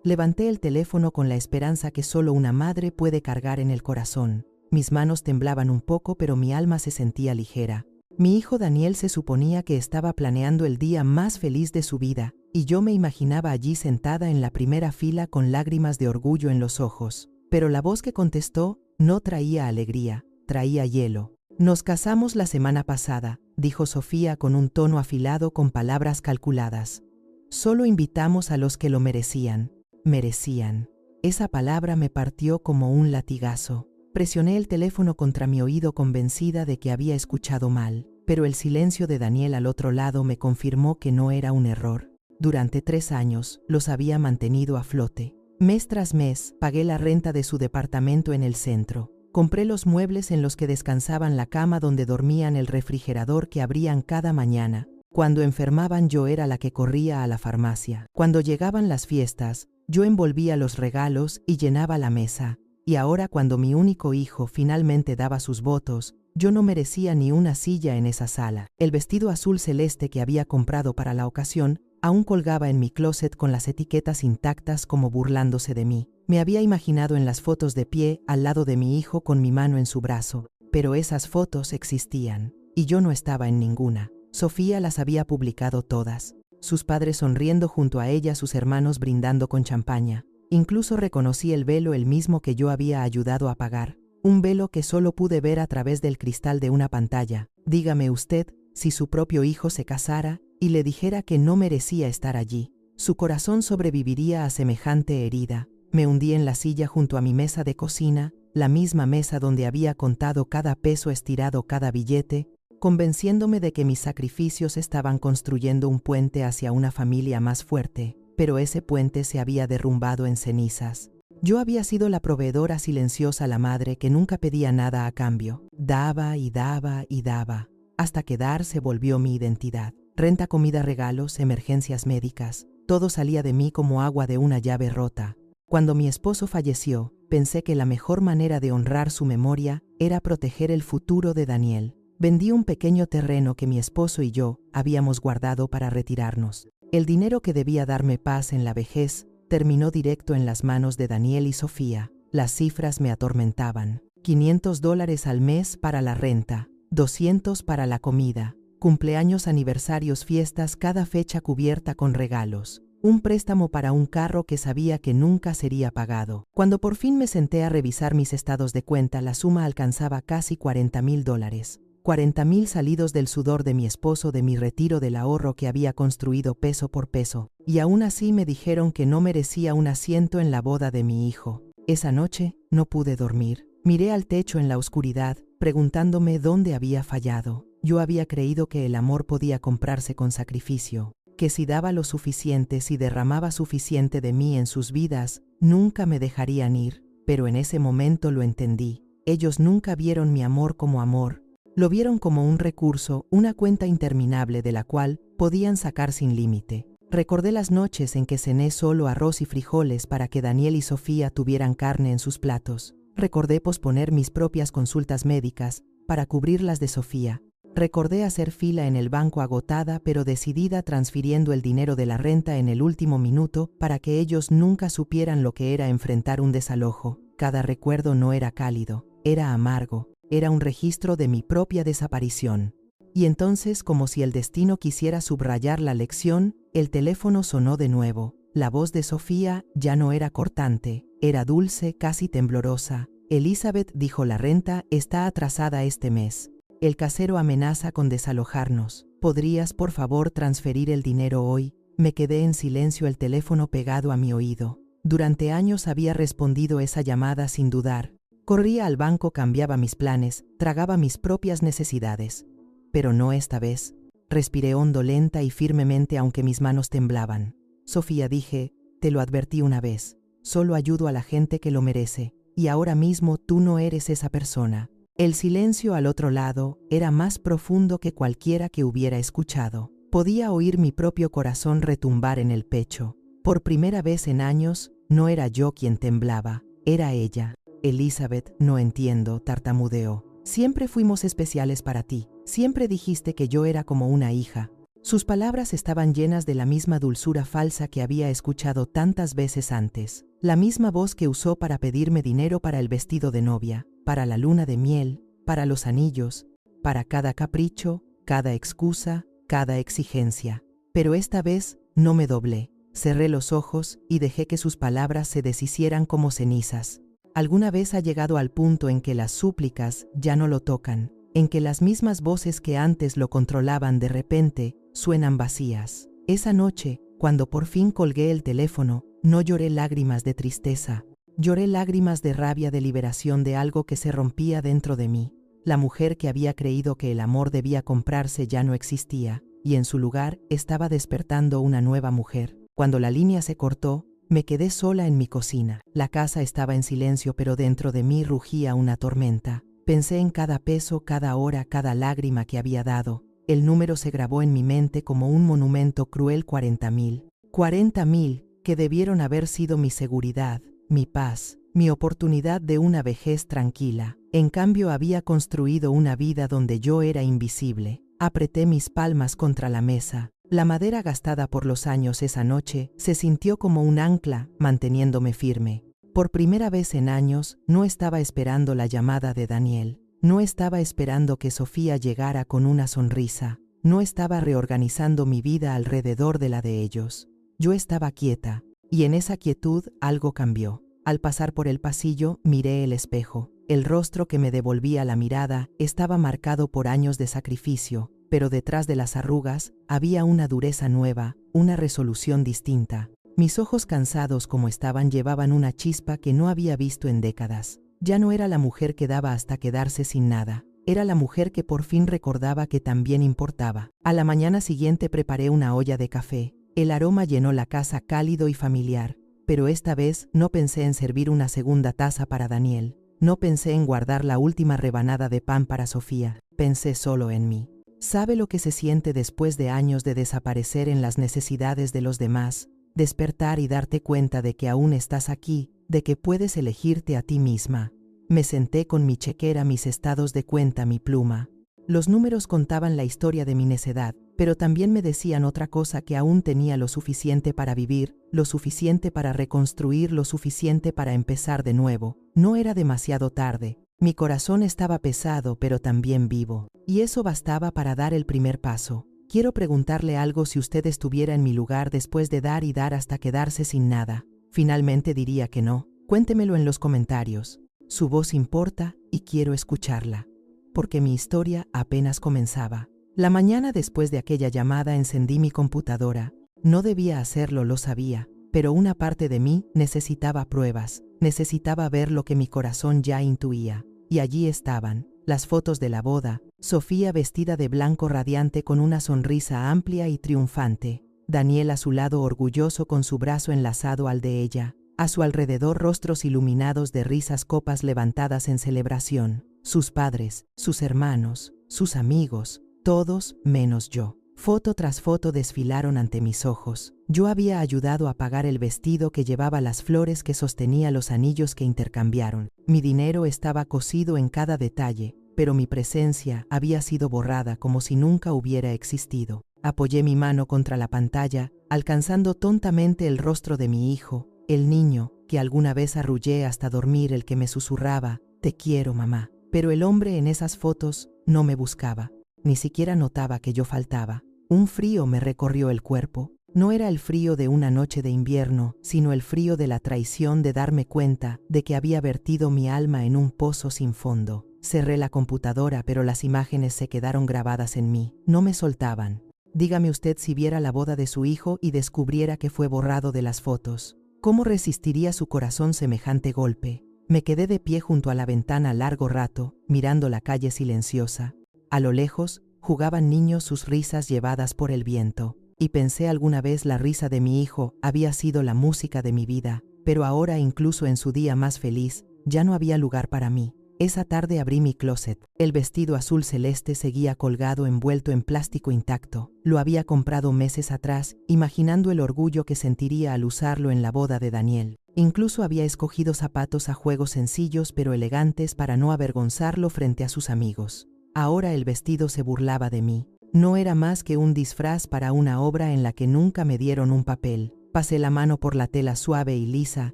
Levanté el teléfono con la esperanza que solo una madre puede cargar en el corazón. Mis manos temblaban un poco, pero mi alma se sentía ligera. Mi hijo Daniel se suponía que estaba planeando el día más feliz de su vida, y yo me imaginaba allí sentada en la primera fila con lágrimas de orgullo en los ojos. Pero la voz que contestó no traía alegría, traía hielo. «Nos casamos la semana pasada», dijo Sofía con un tono afilado con palabras calculadas. «Solo invitamos a los que lo merecían». Merecían. Esa palabra me partió como un latigazo. Presioné el teléfono contra mi oído convencida de que había escuchado mal, pero el silencio de Daniel al otro lado me confirmó que no era un error. Durante 3 años los había mantenido a flote. Mes tras mes pagué la renta de su departamento en el centro. Compré los muebles en los que descansaban, la cama donde dormían, el refrigerador que abrían cada mañana. Cuando enfermaban yo era la que corría a la farmacia. Cuando llegaban las fiestas, yo envolvía los regalos y llenaba la mesa. Y ahora, cuando mi único hijo finalmente daba sus votos, yo no merecía ni una silla en esa sala. El vestido azul celeste que había comprado para la ocasión aún colgaba en mi closet con las etiquetas intactas, como burlándose de mí. Me había imaginado en las fotos de pie al lado de mi hijo con mi mano en su brazo, pero esas fotos existían, y yo no estaba en ninguna. Sofía las había publicado todas. Sus padres sonriendo junto a ella, sus hermanos brindando con champaña. Incluso reconocí el velo, el mismo que yo había ayudado a pagar. Un velo que solo pude ver a través del cristal de una pantalla. Dígame usted, si su propio hijo se casara y le dijera que no merecía estar allí, su corazón sobreviviría a semejante herida. Me hundí en la silla junto a mi mesa de cocina, la misma mesa donde había contado cada peso, estirado cada billete, convenciéndome de que mis sacrificios estaban construyendo un puente hacia una familia más fuerte, pero ese puente se había derrumbado en cenizas. Yo había sido la proveedora silenciosa, la madre que nunca pedía nada a cambio. Daba y daba y daba, hasta que dar se volvió mi identidad. Renta, comida, regalos, emergencias médicas, todo salía de mí como agua de una llave rota. Cuando mi esposo falleció, pensé que la mejor manera de honrar su memoria era proteger el futuro de Daniel. Vendí un pequeño terreno que mi esposo y yo habíamos guardado para retirarnos. El dinero que debía darme paz en la vejez terminó directo en las manos de Daniel y Sofía. Las cifras me atormentaban. $500 al mes para la renta, 200 para la comida, cumpleaños, aniversarios, fiestas, cada fecha cubierta con regalos. Un préstamo para un carro que sabía que nunca sería pagado. Cuando por fin me senté a revisar mis estados de cuenta, la suma alcanzaba casi $40,000. 40,000 salidos del sudor de mi esposo, de mi retiro, del ahorro que había construido peso por peso. Y aún así me dijeron que no merecía un asiento en la boda de mi hijo. Esa noche no pude dormir. Miré al techo en la oscuridad, preguntándome dónde había fallado. Yo había creído que el amor podía comprarse con sacrificio, que si daba lo suficiente, si derramaba suficiente de mí en sus vidas, nunca me dejarían ir. Pero en ese momento lo entendí. Ellos nunca vieron mi amor como amor. Lo vieron como un recurso, una cuenta interminable de la cual podían sacar sin límite. Recordé las noches en que cené solo arroz y frijoles para que Daniel y Sofía tuvieran carne en sus platos. Recordé posponer mis propias consultas médicas para cubrir las de Sofía. Recordé hacer fila en el banco agotada pero decidida, transfiriendo el dinero de la renta en el último minuto para que ellos nunca supieran lo que era enfrentar un desalojo. Cada recuerdo no era cálido, era amargo, era un registro de mi propia desaparición. Y entonces, como si el destino quisiera subrayar la lección, el teléfono sonó de nuevo. La voz de Sofía ya no era cortante, era dulce, casi temblorosa. «Elizabeth», dijo, «la renta está atrasada este mes. El casero amenaza con desalojarnos. ¿Podrías, por favor, transferir el dinero hoy?» Me quedé en silencio, el teléfono pegado a mi oído. Durante años había respondido esa llamada sin dudar. Corría al banco, cambiaba mis planes, tragaba mis propias necesidades. Pero no esta vez. Respiré hondo, lenta y firmemente, aunque mis manos temblaban. «Sofía», dije, «te lo advertí una vez. Solo ayudo a la gente que lo merece. Y ahora mismo tú no eres esa persona». El silencio al otro lado era más profundo que cualquiera que hubiera escuchado. Podía oír mi propio corazón retumbar en el pecho. Por primera vez en años, no era yo quien temblaba, era ella. «Elizabeth, no entiendo», tartamudeó. «Siempre fuimos especiales para ti. Siempre dijiste que yo era como una hija». Sus palabras estaban llenas de la misma dulzura falsa que había escuchado tantas veces antes, la misma voz que usó para pedirme dinero para el vestido de novia, para la luna de miel, para los anillos, para cada capricho, cada excusa, cada exigencia. Pero esta vez no me doblé, cerré los ojos y dejé que sus palabras se deshicieran como cenizas. ¿Alguna vez ha llegado al punto en que las súplicas ya no lo tocan, en que las mismas voces que antes lo controlaban de repente suenan vacías? Esa noche, cuando por fin colgué el teléfono, no lloré lágrimas de tristeza, lloré lágrimas de rabia, de liberación de algo que se rompía dentro de mí. La mujer que había creído que el amor debía comprarse ya no existía, y en su lugar estaba despertando una nueva mujer. Cuando la línea se cortó, me quedé sola en mi cocina. La casa estaba en silencio, pero dentro de mí rugía una tormenta. Pensé en cada peso, cada hora, cada lágrima que había dado. El número se grabó en mi mente como un monumento cruel: 40.000. 40.000, que debieron haber sido mi seguridad, mi paz, mi oportunidad de una vejez tranquila. En cambio, había construido una vida donde yo era invisible. Apreté mis palmas contra la mesa. La madera gastada por los años esa noche se sintió como un ancla, manteniéndome firme. Por primera vez en años, no estaba esperando la llamada de Daniel. No estaba esperando que Sofía llegara con una sonrisa. No estaba reorganizando mi vida alrededor de la de ellos. Yo estaba quieta, y en esa quietud algo cambió. Al pasar por el pasillo, miré el espejo. El rostro que me devolvía la mirada estaba marcado por años de sacrificio, pero detrás de las arrugas había una dureza nueva, una resolución distinta. Mis ojos, cansados como estaban, llevaban una chispa que no había visto en décadas. Ya no era la mujer que daba hasta quedarse sin nada. Era la mujer que por fin recordaba que también importaba. A la mañana siguiente preparé una olla de café. El aroma llenó la casa, cálido y familiar. Pero esta vez no pensé en servir una segunda taza para Daniel. No pensé en guardar la última rebanada de pan para Sofía. Pensé solo en mí. ¿Sabe lo que se siente después de años de desaparecer en las necesidades de los demás? Despertar y darte cuenta de que aún estás aquí, de que puedes elegirte a ti misma. Me senté con mi chequera, mis estados de cuenta, mi pluma. Los números contaban la historia de mi necedad, pero también me decían otra cosa: que aún tenía lo suficiente para vivir, lo suficiente para reconstruir, lo suficiente para empezar de nuevo. No era demasiado tarde. Mi corazón estaba pesado, pero también vivo. Y eso bastaba para dar el primer paso. Quiero preguntarle algo: si usted estuviera en mi lugar después de dar y dar hasta quedarse sin nada, ¿finalmente diría que no? Cuéntemelo en los comentarios. Su voz importa y quiero escucharla, porque mi historia apenas comenzaba. La mañana después de aquella llamada encendí mi computadora. No debía hacerlo, lo sabía, pero una parte de mí necesitaba pruebas, necesitaba ver lo que mi corazón ya intuía. Y allí estaban, las fotos de la boda: Sofía vestida de blanco radiante con una sonrisa amplia y triunfante, Daniel a su lado orgulloso con su brazo enlazado al de ella, a su alrededor rostros iluminados de risas, copas levantadas en celebración, sus padres, sus hermanos, sus amigos, todos menos yo. Foto tras foto desfilaron ante mis ojos. Yo había ayudado a pagar el vestido que llevaba, las flores que sostenía, los anillos que intercambiaron. Mi dinero estaba cosido en cada detalle, pero mi presencia había sido borrada como si nunca hubiera existido. Apoyé mi mano contra la pantalla, alcanzando tontamente el rostro de mi hijo, el niño que alguna vez arrullé hasta dormir, el que me susurraba: «Te quiero, mamá». Pero el hombre en esas fotos no me buscaba, ni siquiera notaba que yo faltaba. Un frío me recorrió el cuerpo. No era el frío de una noche de invierno, sino el frío de la traición, de darme cuenta de que había vertido mi alma en un pozo sin fondo. Cerré la computadora, pero las imágenes se quedaron grabadas en mí. No me soltaban. Dígame usted, si viera la boda de su hijo y descubriera que fue borrado de las fotos, ¿cómo resistiría su corazón semejante golpe? Me quedé de pie junto a la ventana largo rato, mirando la calle silenciosa. A lo lejos jugaban niños, sus risas llevadas por el viento. Y pensé: alguna vez la risa de mi hijo había sido la música de mi vida, pero ahora, incluso en su día más feliz, ya no había lugar para mí. Esa tarde abrí mi closet. El vestido azul celeste seguía colgado, envuelto en plástico intacto. Lo había comprado meses atrás, imaginando el orgullo que sentiría al usarlo en la boda de Daniel. Incluso había escogido zapatos a juego sencillos pero elegantes para no avergonzarlo frente a sus amigos. Ahora el vestido se burlaba de mí. No era más que un disfraz para una obra en la que nunca me dieron un papel. Pasé la mano por la tela suave y lisa,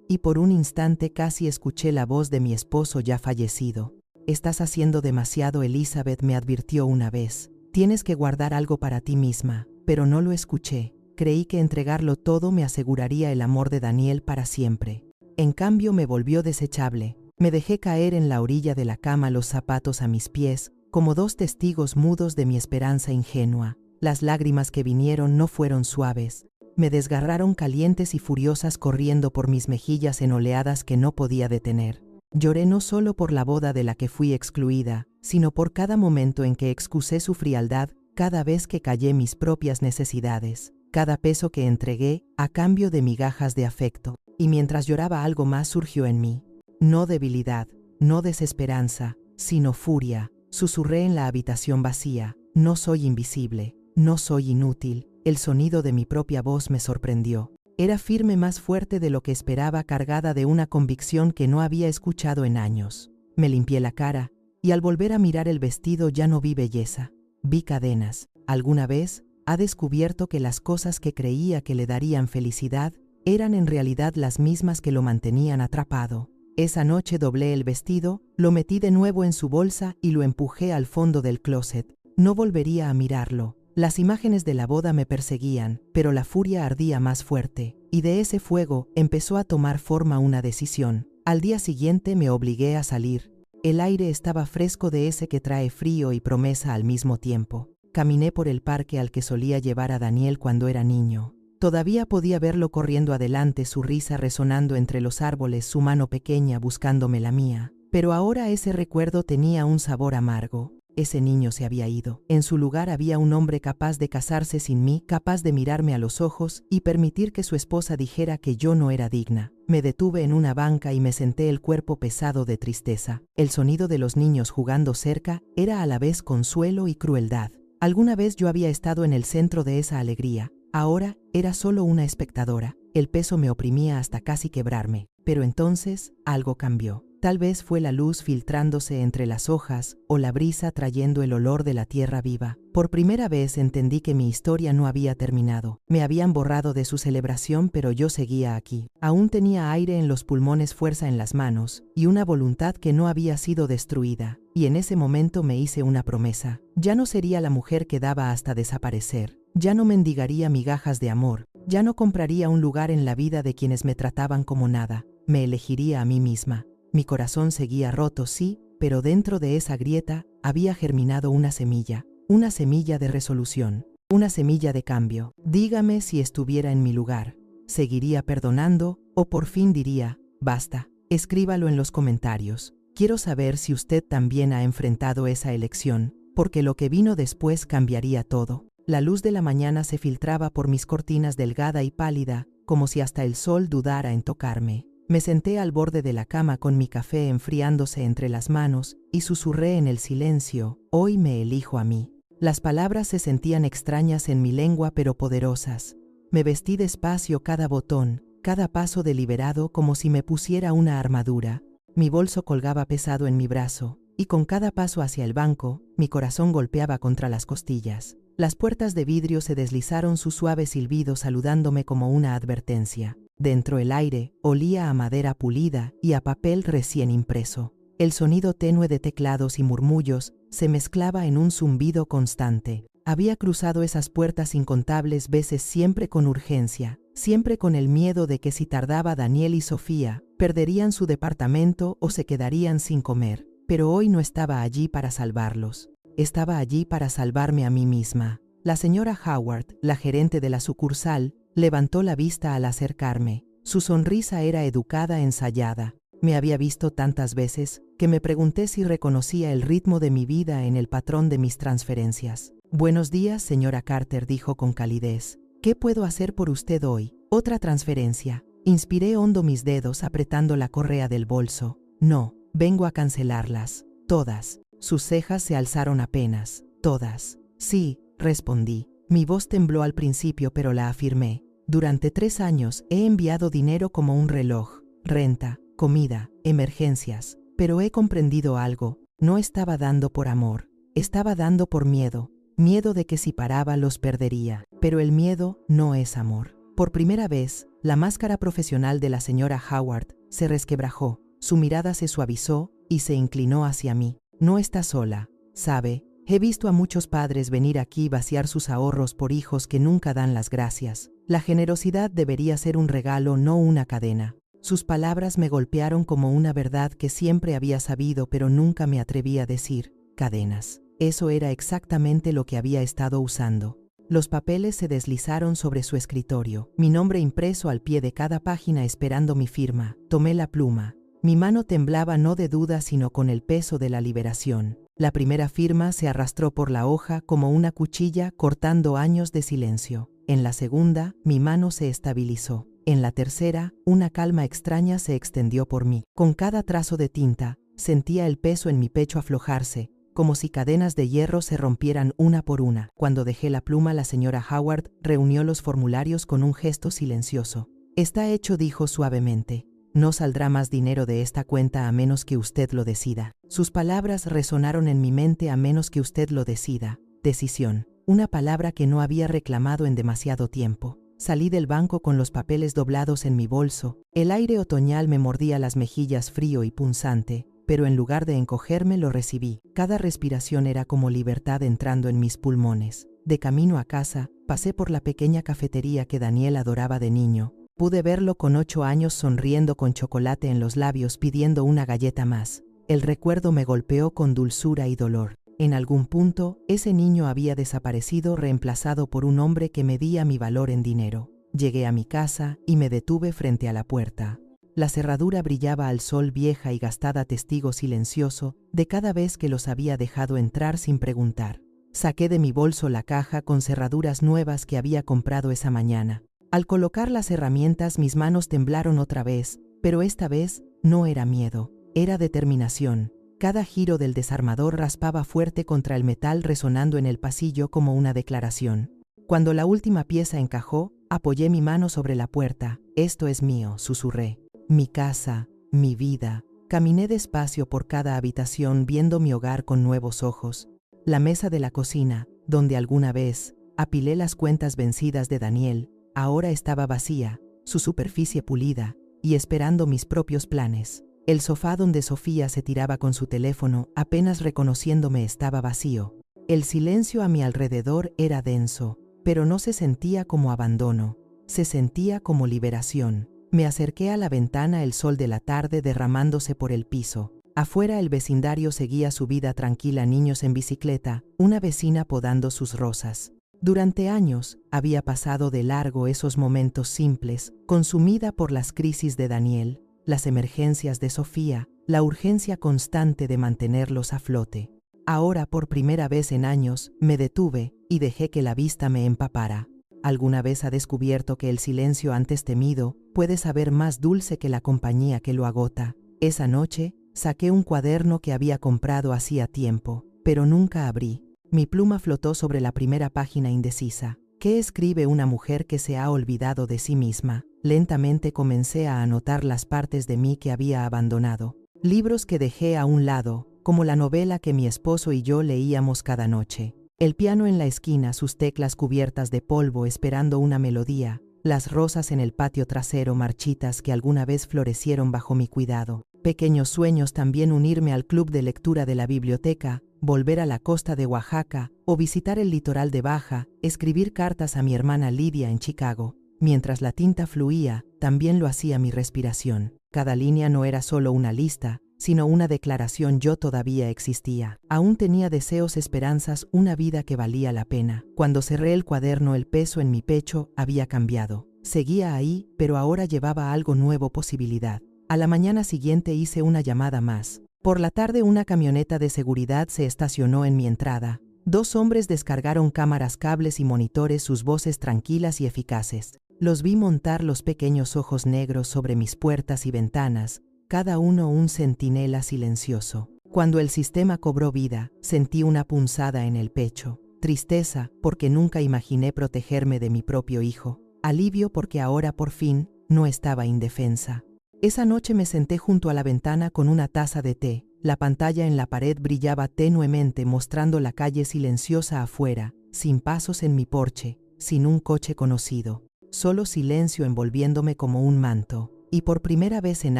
y por un instante casi escuché la voz de mi esposo ya fallecido. «Estás haciendo demasiado, Elizabeth», me advirtió una vez. «Tienes que guardar algo para ti misma». Pero no lo escuché. Creí que entregarlo todo me aseguraría el amor de Daniel para siempre. En cambio me volvió desechable. Me dejé caer en la orilla de la cama, los zapatos a mis pies, como dos testigos mudos de mi esperanza ingenua. Las lágrimas que vinieron no fueron suaves. Me desgarraron calientes y furiosas, corriendo por mis mejillas en oleadas que no podía detener. Lloré no solo por la boda de la que fui excluida, sino por cada momento en que excusé su frialdad, cada vez que callé mis propias necesidades, cada peso que entregué a cambio de migajas de afecto. Y mientras lloraba, algo más surgió en mí. No debilidad, no desesperanza, sino furia. Susurré en la habitación vacía: «No soy invisible, no soy inútil». El sonido de mi propia voz me sorprendió. Era firme, más fuerte de lo que esperaba, cargada de una convicción que no había escuchado en años. Me limpié la cara, y al volver a mirar el vestido ya no vi belleza. Vi cadenas. ¿Alguna vez ha descubierto que las cosas que creía que le darían felicidad eran en realidad las mismas que lo mantenían atrapado? Esa noche doblé el vestido, lo metí de nuevo en su bolsa y lo empujé al fondo del closet. No volvería a mirarlo. Las imágenes de la boda me perseguían, pero la furia ardía más fuerte, y de ese fuego empezó a tomar forma una decisión. Al día siguiente me obligué a salir. El aire estaba fresco, de ese que trae frío y promesa al mismo tiempo. Caminé por el parque al que solía llevar a Daniel cuando era niño. Todavía podía verlo corriendo adelante, su risa resonando entre los árboles, su mano pequeña buscándome la mía. Pero ahora ese recuerdo tenía un sabor amargo. Ese niño se había ido. En su lugar había un hombre capaz de casarse sin mí, capaz de mirarme a los ojos y permitir que su esposa dijera que yo no era digna. Me detuve en una banca y me senté, el cuerpo pesado de tristeza. El sonido de los niños jugando cerca era a la vez consuelo y crueldad. Alguna vez yo había estado en el centro de esa alegría. Ahora era solo una espectadora. El peso me oprimía hasta casi quebrarme. Pero entonces algo cambió. Tal vez fue la luz filtrándose entre las hojas o la brisa trayendo el olor de la tierra viva. Por primera vez entendí que mi historia no había terminado. Me habían borrado de su celebración, pero yo seguía aquí. Aún tenía aire en los pulmones, fuerza en las manos y una voluntad que no había sido destruida. Y en ese momento me hice una promesa. Ya no sería la mujer que daba hasta desaparecer. Ya no mendigaría migajas de amor. Ya no compraría un lugar en la vida de quienes me trataban como nada. Me elegiría a mí misma. Mi corazón seguía roto, sí, pero dentro de esa grieta había germinado una semilla de resolución, una semilla de cambio. Dígame si estuviera en mi lugar. ¿Seguiría perdonando o por fin diría, basta? Escríbalo en los comentarios. Quiero saber si usted también ha enfrentado esa elección, porque lo que vino después cambiaría todo. La luz de la mañana se filtraba por mis cortinas, delgada y pálida, como si hasta el sol dudara en tocarme. Me senté al borde de la cama con mi café enfriándose entre las manos y susurré en el silencio: «Hoy me elijo a mí». Las palabras se sentían extrañas en mi lengua, pero poderosas. Me vestí despacio, cada botón, cada paso deliberado, como si me pusiera una armadura. Mi bolso colgaba pesado en mi brazo, y con cada paso hacia el banco, mi corazón golpeaba contra las costillas. Las puertas de vidrio se deslizaron, su suave silbido saludándome como una advertencia. Dentro el aire olía a madera pulida y a papel recién impreso. El sonido tenue de teclados y murmullos se mezclaba en un zumbido constante. Había cruzado esas puertas incontables veces, siempre con urgencia, siempre con el miedo de que si tardaba Daniel y Sofía perderían su departamento o se quedarían sin comer. Pero hoy no estaba allí para salvarlos. Estaba allí para salvarme a mí misma. La señora Howard, la gerente de la sucursal, levantó la vista al acercarme. Su sonrisa era educada, ensayada. Me había visto tantas veces que me pregunté si reconocía el ritmo de mi vida en el patrón de mis transferencias. «Buenos días, señora Carter», dijo con calidez. «¿Qué puedo hacer por usted hoy?» «Otra transferencia». Inspiré hondo, mis dedos apretando la correa del bolso. «No, vengo a cancelarlas. Todas». Sus cejas se alzaron apenas. «Todas». «Sí», respondí. Mi voz tembló al principio, pero la afirmé. «Durante 3 años he enviado dinero como un reloj. Renta, comida, emergencias. Pero he comprendido algo. No estaba dando por amor. Estaba dando por miedo. miedo de que si paraba los perdería. Pero el miedo no es amor. Por primera vez, la máscara profesional de la señora Howard se resquebrajó, su mirada se suavizó y se inclinó hacia mí. No está sola, ¿sabe? He visto a muchos padres venir aquí vaciar sus ahorros por hijos que nunca dan las gracias. La generosidad debería ser un regalo, no una cadena. Sus palabras me golpearon como una verdad que siempre había sabido, pero nunca me atreví a decir. Cadenas. Eso era exactamente lo que había estado usando. Los papeles se deslizaron sobre su escritorio, mi nombre impreso al pie de cada página esperando mi firma. Tomé la pluma. Mi mano temblaba no de duda sino con el peso de la liberación. La primera firma se arrastró por la hoja como una cuchilla cortando años de silencio. En la segunda, mi mano se estabilizó. En la tercera, una calma extraña se extendió por mí. Con cada trazo de tinta, sentía el peso en mi pecho aflojarse, como si cadenas de hierro se rompieran una por una. Cuando dejé la pluma, la señora Howard reunió los formularios con un gesto silencioso. «Está hecho», dijo suavemente. «No saldrá más dinero de esta cuenta a menos que usted lo decida». Sus palabras resonaron en mi mente: «a menos que usted lo decida». Decisión. Una palabra que no había reclamado en demasiado tiempo. Salí del banco con los papeles doblados en mi bolso. El aire otoñal me mordía las mejillas frío y punzante, pero en lugar de encogerme lo recibí. Cada respiración era como libertad entrando en mis pulmones. De camino a casa, pasé por la pequeña cafetería que Daniel adoraba de niño. Pude verlo con 8 años sonriendo con chocolate en los labios pidiendo una galleta más. El recuerdo me golpeó con dulzura y dolor. En algún punto, ese niño había desaparecido reemplazado por un hombre que medía mi valor en dinero. Llegué a mi casa y me detuve frente a la puerta. La cerradura brillaba al sol, vieja y gastada, testigo silencioso de cada vez que los había dejado entrar sin preguntar. Saqué de mi bolso la caja con cerraduras nuevas que había comprado esa mañana. Al colocar las herramientas, mis manos temblaron otra vez, pero esta vez no era miedo, era determinación. Cada giro del desarmador raspaba fuerte contra el metal, resonando en el pasillo como una declaración. Cuando la última pieza encajó, apoyé mi mano sobre la puerta. «Esto es mío», susurré. «Mi casa, mi vida». Caminé despacio por cada habitación, viendo mi hogar con nuevos ojos. La mesa de la cocina, donde alguna vez apilé las cuentas vencidas de Daniel, ahora estaba vacía, su superficie pulida, y esperando mis propios planes. El sofá donde Sofía se tiraba con su teléfono, apenas reconociéndome, estaba vacío. El silencio a mi alrededor era denso, pero no se sentía como abandono, se sentía como liberación. Me acerqué a la ventana, el sol de la tarde derramándose por el piso. Afuera el vecindario seguía su vida tranquila, niños en bicicleta, una vecina podando sus rosas. Durante años había pasado de largo esos momentos simples, consumida por las crisis de Daniel, las emergencias de Sofía, la urgencia constante de mantenerlos a flote. Ahora, por primera vez en años, me detuve y dejé que la vista me empapara. ¿Alguna vez ha descubierto que el silencio antes temido puede saber más dulce que la compañía que lo agota? Esa noche, saqué un cuaderno que había comprado hacía tiempo, pero nunca abrí. Mi pluma flotó sobre la primera página indecisa. ¿Qué escribe una mujer que se ha olvidado de sí misma? Lentamente comencé a anotar las partes de mí que había abandonado. Libros que dejé a un lado, como la novela que mi esposo y yo leíamos cada noche. El piano en la esquina, sus teclas cubiertas de polvo esperando una melodía. Las rosas en el patio trasero marchitas que alguna vez florecieron bajo mi cuidado. Pequeños sueños también: unirme al club de lectura de la biblioteca, volver a la costa de Oaxaca o visitar el litoral de Baja, escribir cartas a mi hermana Lidia en Chicago. Mientras la tinta fluía, también lo hacía mi respiración. Cada línea no era solo una lista, sino una declaración: yo todavía existía. Aún tenía deseos, esperanzas, una vida que valía la pena. Cuando cerré el cuaderno, el peso en mi pecho había cambiado. Seguía ahí, pero ahora llevaba algo nuevo: posibilidad. A la mañana siguiente hice una llamada más. Por la tarde una camioneta de seguridad se estacionó en mi entrada. 2 hombres descargaron cámaras, cables y monitores, sus voces tranquilas y eficaces. Los vi montar los pequeños ojos negros sobre mis puertas y ventanas, cada uno un centinela silencioso. Cuando el sistema cobró vida, sentí una punzada en el pecho. Tristeza, porque nunca imaginé protegerme de mi propio hijo. Alivio, porque ahora por fin no estaba indefensa. Esa noche me senté junto a la ventana con una taza de té, La pantalla en la pared brillaba tenuemente, mostrando la calle silenciosa afuera, sin pasos en mi porche, sin un coche conocido. Solo silencio envolviéndome como un manto. Y por primera vez en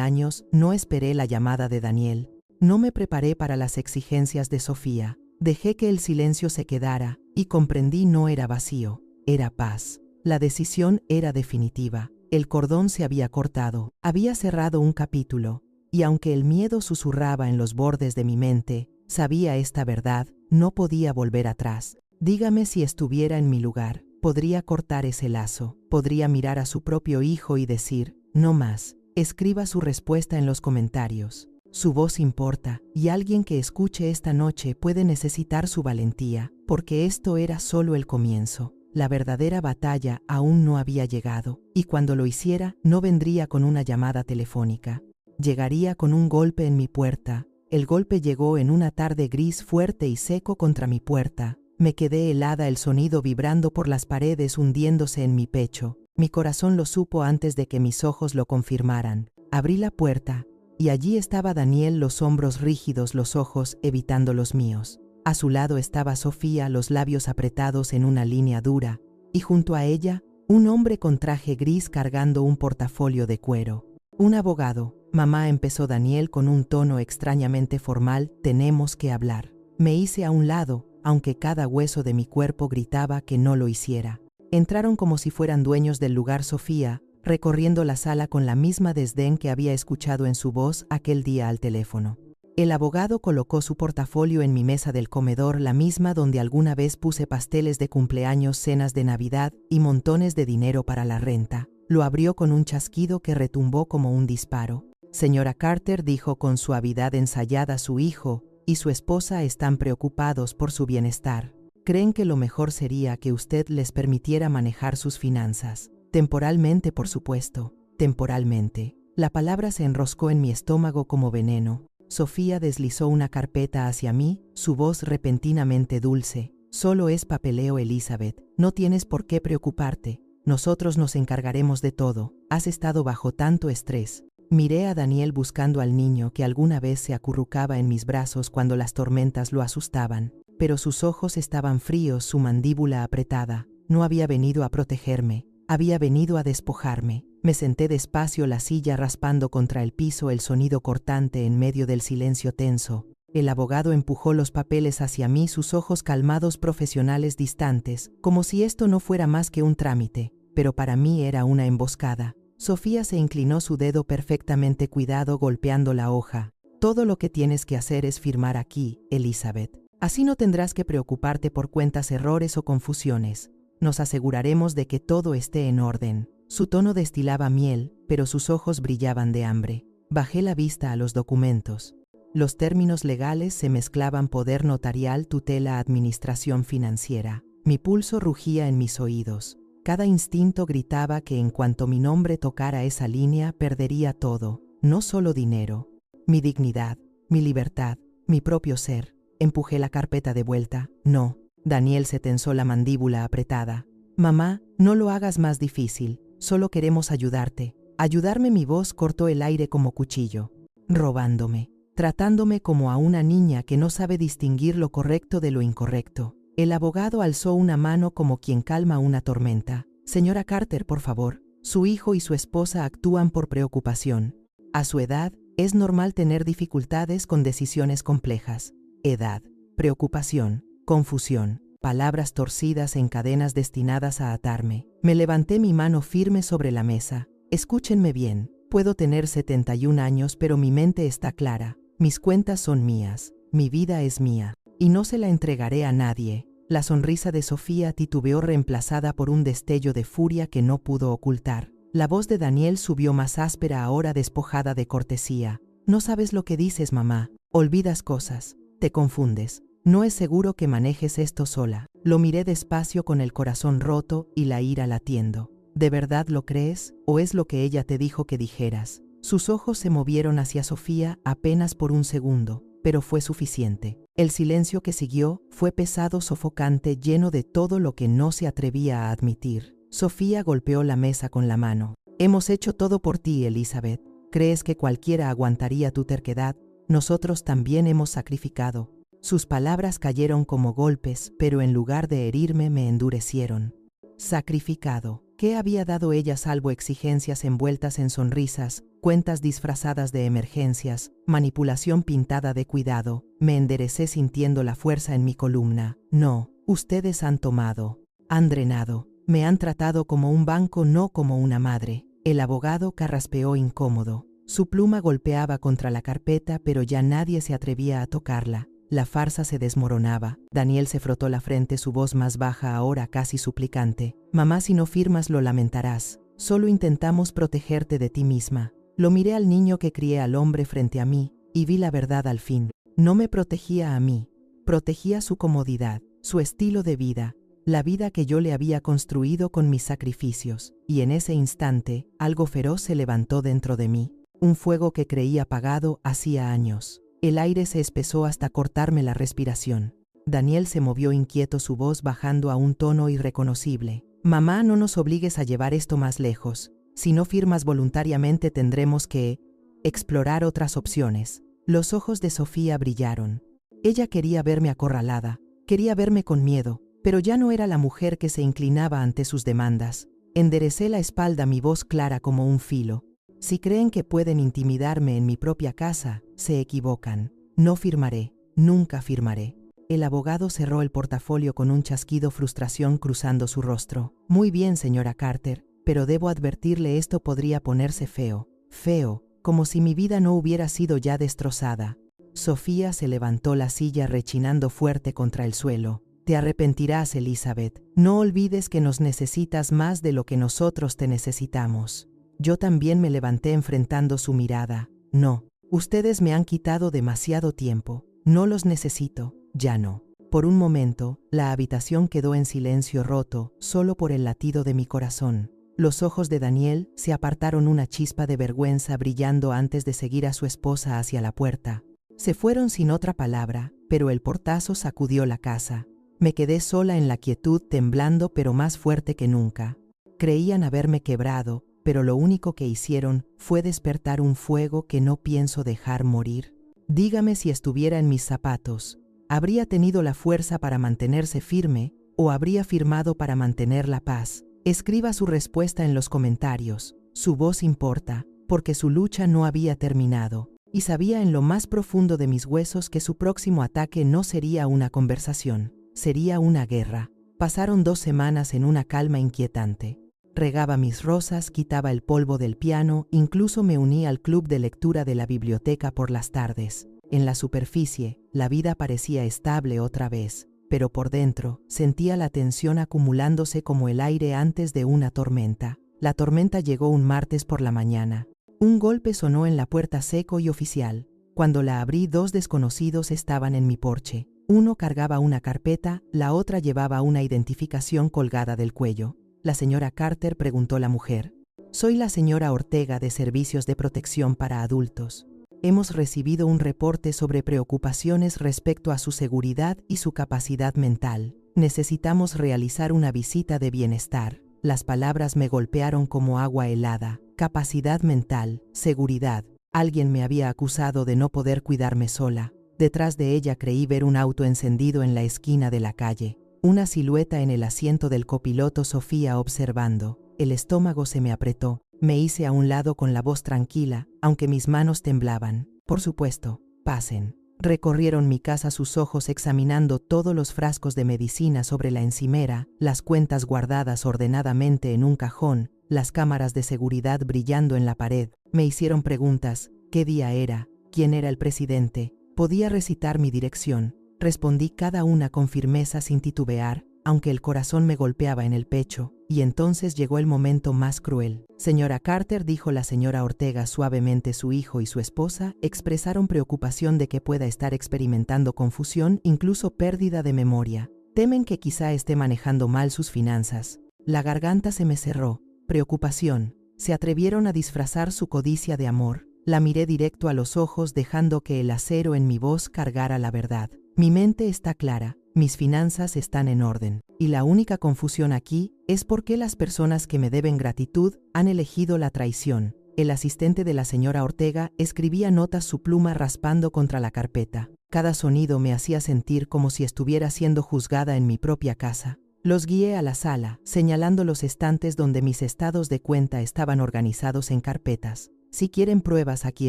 años no esperé la llamada de Daniel. No me preparé para las exigencias de Sofía. Dejé que el silencio se quedara y comprendí no era vacío, era paz. La decisión era definitiva. El cordón se había cortado, había cerrado un capítulo, y aunque el miedo susurraba en los bordes de mi mente, sabía esta verdad, no podía volver atrás. Dígame si estuviera en mi lugar, podría cortar ese lazo, podría mirar a su propio hijo y decir, no más. Escriba su respuesta en los comentarios. Su voz importa, y alguien que escuche esta noche puede necesitar su valentía, porque esto era solo el comienzo. La verdadera batalla aún no había llegado, y cuando lo hiciera, no vendría con una llamada telefónica. Llegaría con un golpe en mi puerta. El golpe llegó en una tarde gris fuerte y seco contra mi puerta. Me quedé helada, el sonido vibrando por las paredes, hundiéndose en mi pecho. Mi corazón lo supo antes de que mis ojos lo confirmaran. Abrí la puerta, y allí estaba Daniel, los hombros rígidos, los ojos evitando los míos. A su lado estaba Sofía, los labios apretados en una línea dura, y junto a ella, un hombre con traje gris cargando un portafolio de cuero. Un abogado. Mamá, empezó Daniel con un tono extrañamente formal, tenemos que hablar. Me hice a un lado, aunque cada hueso de mi cuerpo gritaba que no lo hiciera. Entraron como si fueran dueños del lugar. Sofía, recorriendo la sala con la misma desdén que había escuchado en su voz aquel día al teléfono. El abogado colocó su portafolio en mi mesa del comedor, la misma donde alguna vez puse pasteles de cumpleaños, cenas de Navidad y montones de dinero para la renta. Lo abrió con un chasquido que retumbó como un disparo. Señora Carter, dijo con suavidad ensayada, su hijo y su esposa están preocupados por su bienestar. Creen que lo mejor sería que usted les permitiera manejar sus finanzas. Temporalmente, por supuesto, temporalmente. La palabra se enroscó en mi estómago como veneno. Sofía deslizó una carpeta hacia mí, su voz repentinamente dulce. Solo es papeleo, Elizabeth. No tienes por qué preocuparte. Nosotros nos encargaremos de todo. Has estado bajo tanto estrés. Miré a Daniel buscando al niño que alguna vez se acurrucaba en mis brazos cuando las tormentas lo asustaban. Pero sus ojos estaban fríos, su mandíbula apretada. No había venido a protegerme. Había venido a despojarme. Me senté despacio, la silla raspando contra el piso, el sonido cortante en medio del silencio tenso. El abogado empujó los papeles hacia mí, sus ojos calmados, profesionales, distantes, como si esto no fuera más que un trámite, pero para mí era una emboscada. Sofía se inclinó, su dedo perfectamente cuidado golpeando la hoja. Todo lo que tienes que hacer es firmar aquí, Elizabeth. Así no tendrás que preocuparte por cuentas, errores o confusiones. Nos aseguraremos de que todo esté en orden. Su tono destilaba miel, pero sus ojos brillaban de hambre. Bajé la vista a los documentos. Los términos legales se mezclaban: poder notarial, tutela, administración financiera. Mi pulso rugía en mis oídos. Cada instinto gritaba que en cuanto mi nombre tocara esa línea perdería todo, no solo dinero, mi dignidad, mi libertad, mi propio ser. Empujé la carpeta de vuelta. No. Daniel se tensó la mandíbula apretada. Mamá, no lo hagas más difícil. Solo queremos ayudarte. Ayudarme. Mi voz cortó el aire como cuchillo. Robándome. Tratándome como a una niña que no sabe distinguir lo correcto de lo incorrecto. El abogado alzó una mano como quien calma una tormenta. Señora Carter, por favor. Su hijo y su esposa actúan por preocupación. A su edad, es normal tener dificultades con decisiones complejas. Edad, preocupación, confusión, palabras torcidas en cadenas destinadas a atarme. Me levanté, mi mano firme sobre la mesa. Escúchenme bien. Puedo tener 71 años, pero mi mente está clara. Mis cuentas son mías. Mi vida es mía. Y no se la entregaré a nadie. La sonrisa de Sofía titubeó, reemplazada por un destello de furia que no pudo ocultar. La voz de Daniel subió más áspera, ahora despojada de cortesía. No sabes lo que dices, mamá. Olvidas cosas. Te confundes. No es seguro que manejes esto sola. Lo miré despacio, con el corazón roto y la ira latiendo. ¿De verdad lo crees? ¿O es lo que ella te dijo que dijeras? Sus ojos se movieron hacia Sofía apenas por un segundo, pero fue suficiente. El silencio que siguió fue pesado, sofocante, lleno de todo lo que no se atrevía a admitir. Sofía golpeó la mesa con la mano. Hemos hecho todo por ti, Elizabeth. ¿Crees que cualquiera aguantaría tu terquedad? nosotros también hemos sacrificado. Sus palabras cayeron como golpes, pero en lugar de herirme me endurecieron. Sacrificado. ¿Qué había dado ella salvo exigencias envueltas en sonrisas, cuentas disfrazadas de emergencias, manipulación pintada de cuidado? Me enderecé sintiendo la fuerza en mi columna. No, ustedes han tomado, han drenado, me han tratado como un banco, no como una madre. El abogado carraspeó incómodo. Su pluma golpeaba contra la carpeta, pero ya nadie se atrevía a tocarla. La farsa se desmoronaba. Daniel se frotó la frente, su voz más baja ahora casi suplicante. Mamá, si no firmas lo lamentarás. Solo intentamos protegerte de ti misma. Lo miré al niño que crié al hombre frente a mí, y vi la verdad al fin. No me protegía a mí. Protegía su comodidad, su estilo de vida, la vida que yo le había construido con mis sacrificios. Y en ese instante, algo feroz se levantó dentro de mí. Un fuego que creí apagado hacía años. El aire se espesó hasta cortarme la respiración. Daniel se movió inquieto, su voz bajando a un tono irreconocible. Mamá, no nos obligues a llevar esto más lejos. Si no firmas voluntariamente tendremos que explorar otras opciones. Los ojos de Sofía brillaron. Ella quería verme acorralada, quería verme con miedo, pero ya no era la mujer que se inclinaba ante sus demandas. Enderecé la espalda, mi voz clara como un filo. Si creen que pueden intimidarme en mi propia casa, se equivocan. No firmaré, nunca firmaré. El abogado cerró el portafolio con un chasquido, frustración cruzando su rostro. Muy bien, señora Carter, pero debo advertirle, esto podría ponerse feo. Feo, como si mi vida no hubiera sido ya destrozada. Sofía se levantó la silla rechinando fuerte contra el suelo. Te arrepentirás, Elizabeth. No olvides que nos necesitas más de lo que nosotros te necesitamos. Yo también me levanté enfrentando su mirada. No, ustedes me han quitado demasiado tiempo. No los necesito, ya no. Por un momento, la habitación quedó en silencio roto, solo por el latido de mi corazón. Los ojos de Daniel se apartaron, una chispa de vergüenza brillando antes de seguir a su esposa hacia la puerta. Se fueron sin otra palabra, pero el portazo sacudió la casa. Me quedé sola en la quietud, temblando pero más fuerte que nunca. Creían haberme quebrado, pero lo único que hicieron fue despertar un fuego que no pienso dejar morir. Dígame, si estuviera en mis zapatos, ¿habría tenido la fuerza para mantenerse firme o habría firmado para mantener la paz? Escriba su respuesta en los comentarios. Su voz importa, porque su lucha no había terminado, y sabía en lo más profundo de mis huesos que su próximo ataque no sería una conversación, sería una guerra. Pasaron 2 semanas en una calma inquietante. Regaba mis rosas, quitaba el polvo del piano, incluso me uní al club de lectura de la biblioteca por las tardes. En la superficie, la vida parecía estable otra vez, pero por dentro sentía la tensión acumulándose como el aire antes de una tormenta. La tormenta llegó un martes por la mañana. Un golpe sonó en la puerta, seco y oficial. Cuando la abrí, 2 desconocidos estaban en mi porche. Uno cargaba una carpeta, la otra llevaba una identificación colgada del cuello. «¿La señora Carter?», preguntó la mujer. «Soy la señora Ortega, de Servicios de Protección para Adultos. Hemos recibido un reporte sobre preocupaciones respecto a su seguridad y su capacidad mental. Necesitamos realizar una visita de bienestar». Las palabras me golpearon como agua helada. Capacidad mental, seguridad. Alguien me había acusado de no poder cuidarme sola. Detrás de ella creí ver un auto encendido en la esquina de la calle. Una silueta en el asiento del copiloto, Sofía observando. El estómago se me apretó. Me hice a un lado con la voz tranquila, aunque mis manos temblaban. «Por supuesto, pasen». Recorrieron mi casa, sus ojos examinando todos los frascos de medicina sobre la encimera, las cuentas guardadas ordenadamente en un cajón, las cámaras de seguridad brillando en la pared. Me hicieron preguntas: ¿qué día era? ¿Quién era el presidente? Podía recitar mi dirección. Respondí cada una con firmeza, sin titubear, aunque el corazón me golpeaba en el pecho. Y entonces llegó el momento más cruel. «Señora Carter», dijo la señora Ortega suavemente. Su hijo y su esposa expresaron preocupación de que pueda estar experimentando confusión, incluso pérdida de memoria. Temen que quizá esté manejando mal sus finanzas. La garganta se me cerró. Preocupación. Se atrevieron a disfrazar su codicia de amor. La miré directo a los ojos, dejando que el acero en mi voz cargara la verdad. Mi mente está clara. Mis finanzas están en orden, y la única confusión aquí es por qué las personas que me deben gratitud han elegido la traición. El asistente de la señora Ortega escribía notas su pluma raspando contra la carpeta. Cada sonido me hacía sentir como si estuviera siendo juzgada en mi propia casa. Los guié a la sala, señalando los estantes donde mis estados de cuenta estaban organizados en carpetas. Si quieren pruebas, aquí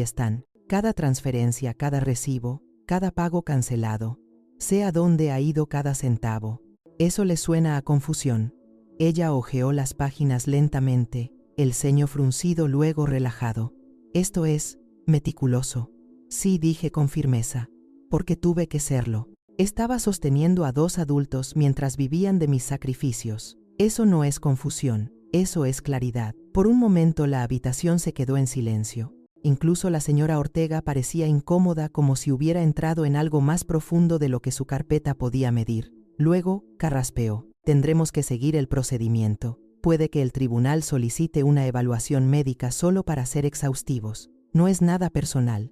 están. Cada transferencia, cada recibo, cada pago cancelado. Sé a dónde ha ido cada centavo. ¿Eso le suena a confusión? Ella hojeó las páginas lentamente, el ceño fruncido luego relajado. Esto es meticuloso. Sí, dije con firmeza, porque tuve que serlo. Estaba sosteniendo a 2 adultos mientras vivían de mis sacrificios. Eso no es confusión, eso es claridad. Por un momento la habitación se quedó en silencio. Incluso la señora Ortega parecía incómoda, como si hubiera entrado en algo más profundo de lo que su carpeta podía medir. Luego, carraspeó. Tendremos que seguir el procedimiento. Puede que el tribunal solicite una evaluación médica solo para ser exhaustivos. No es nada personal,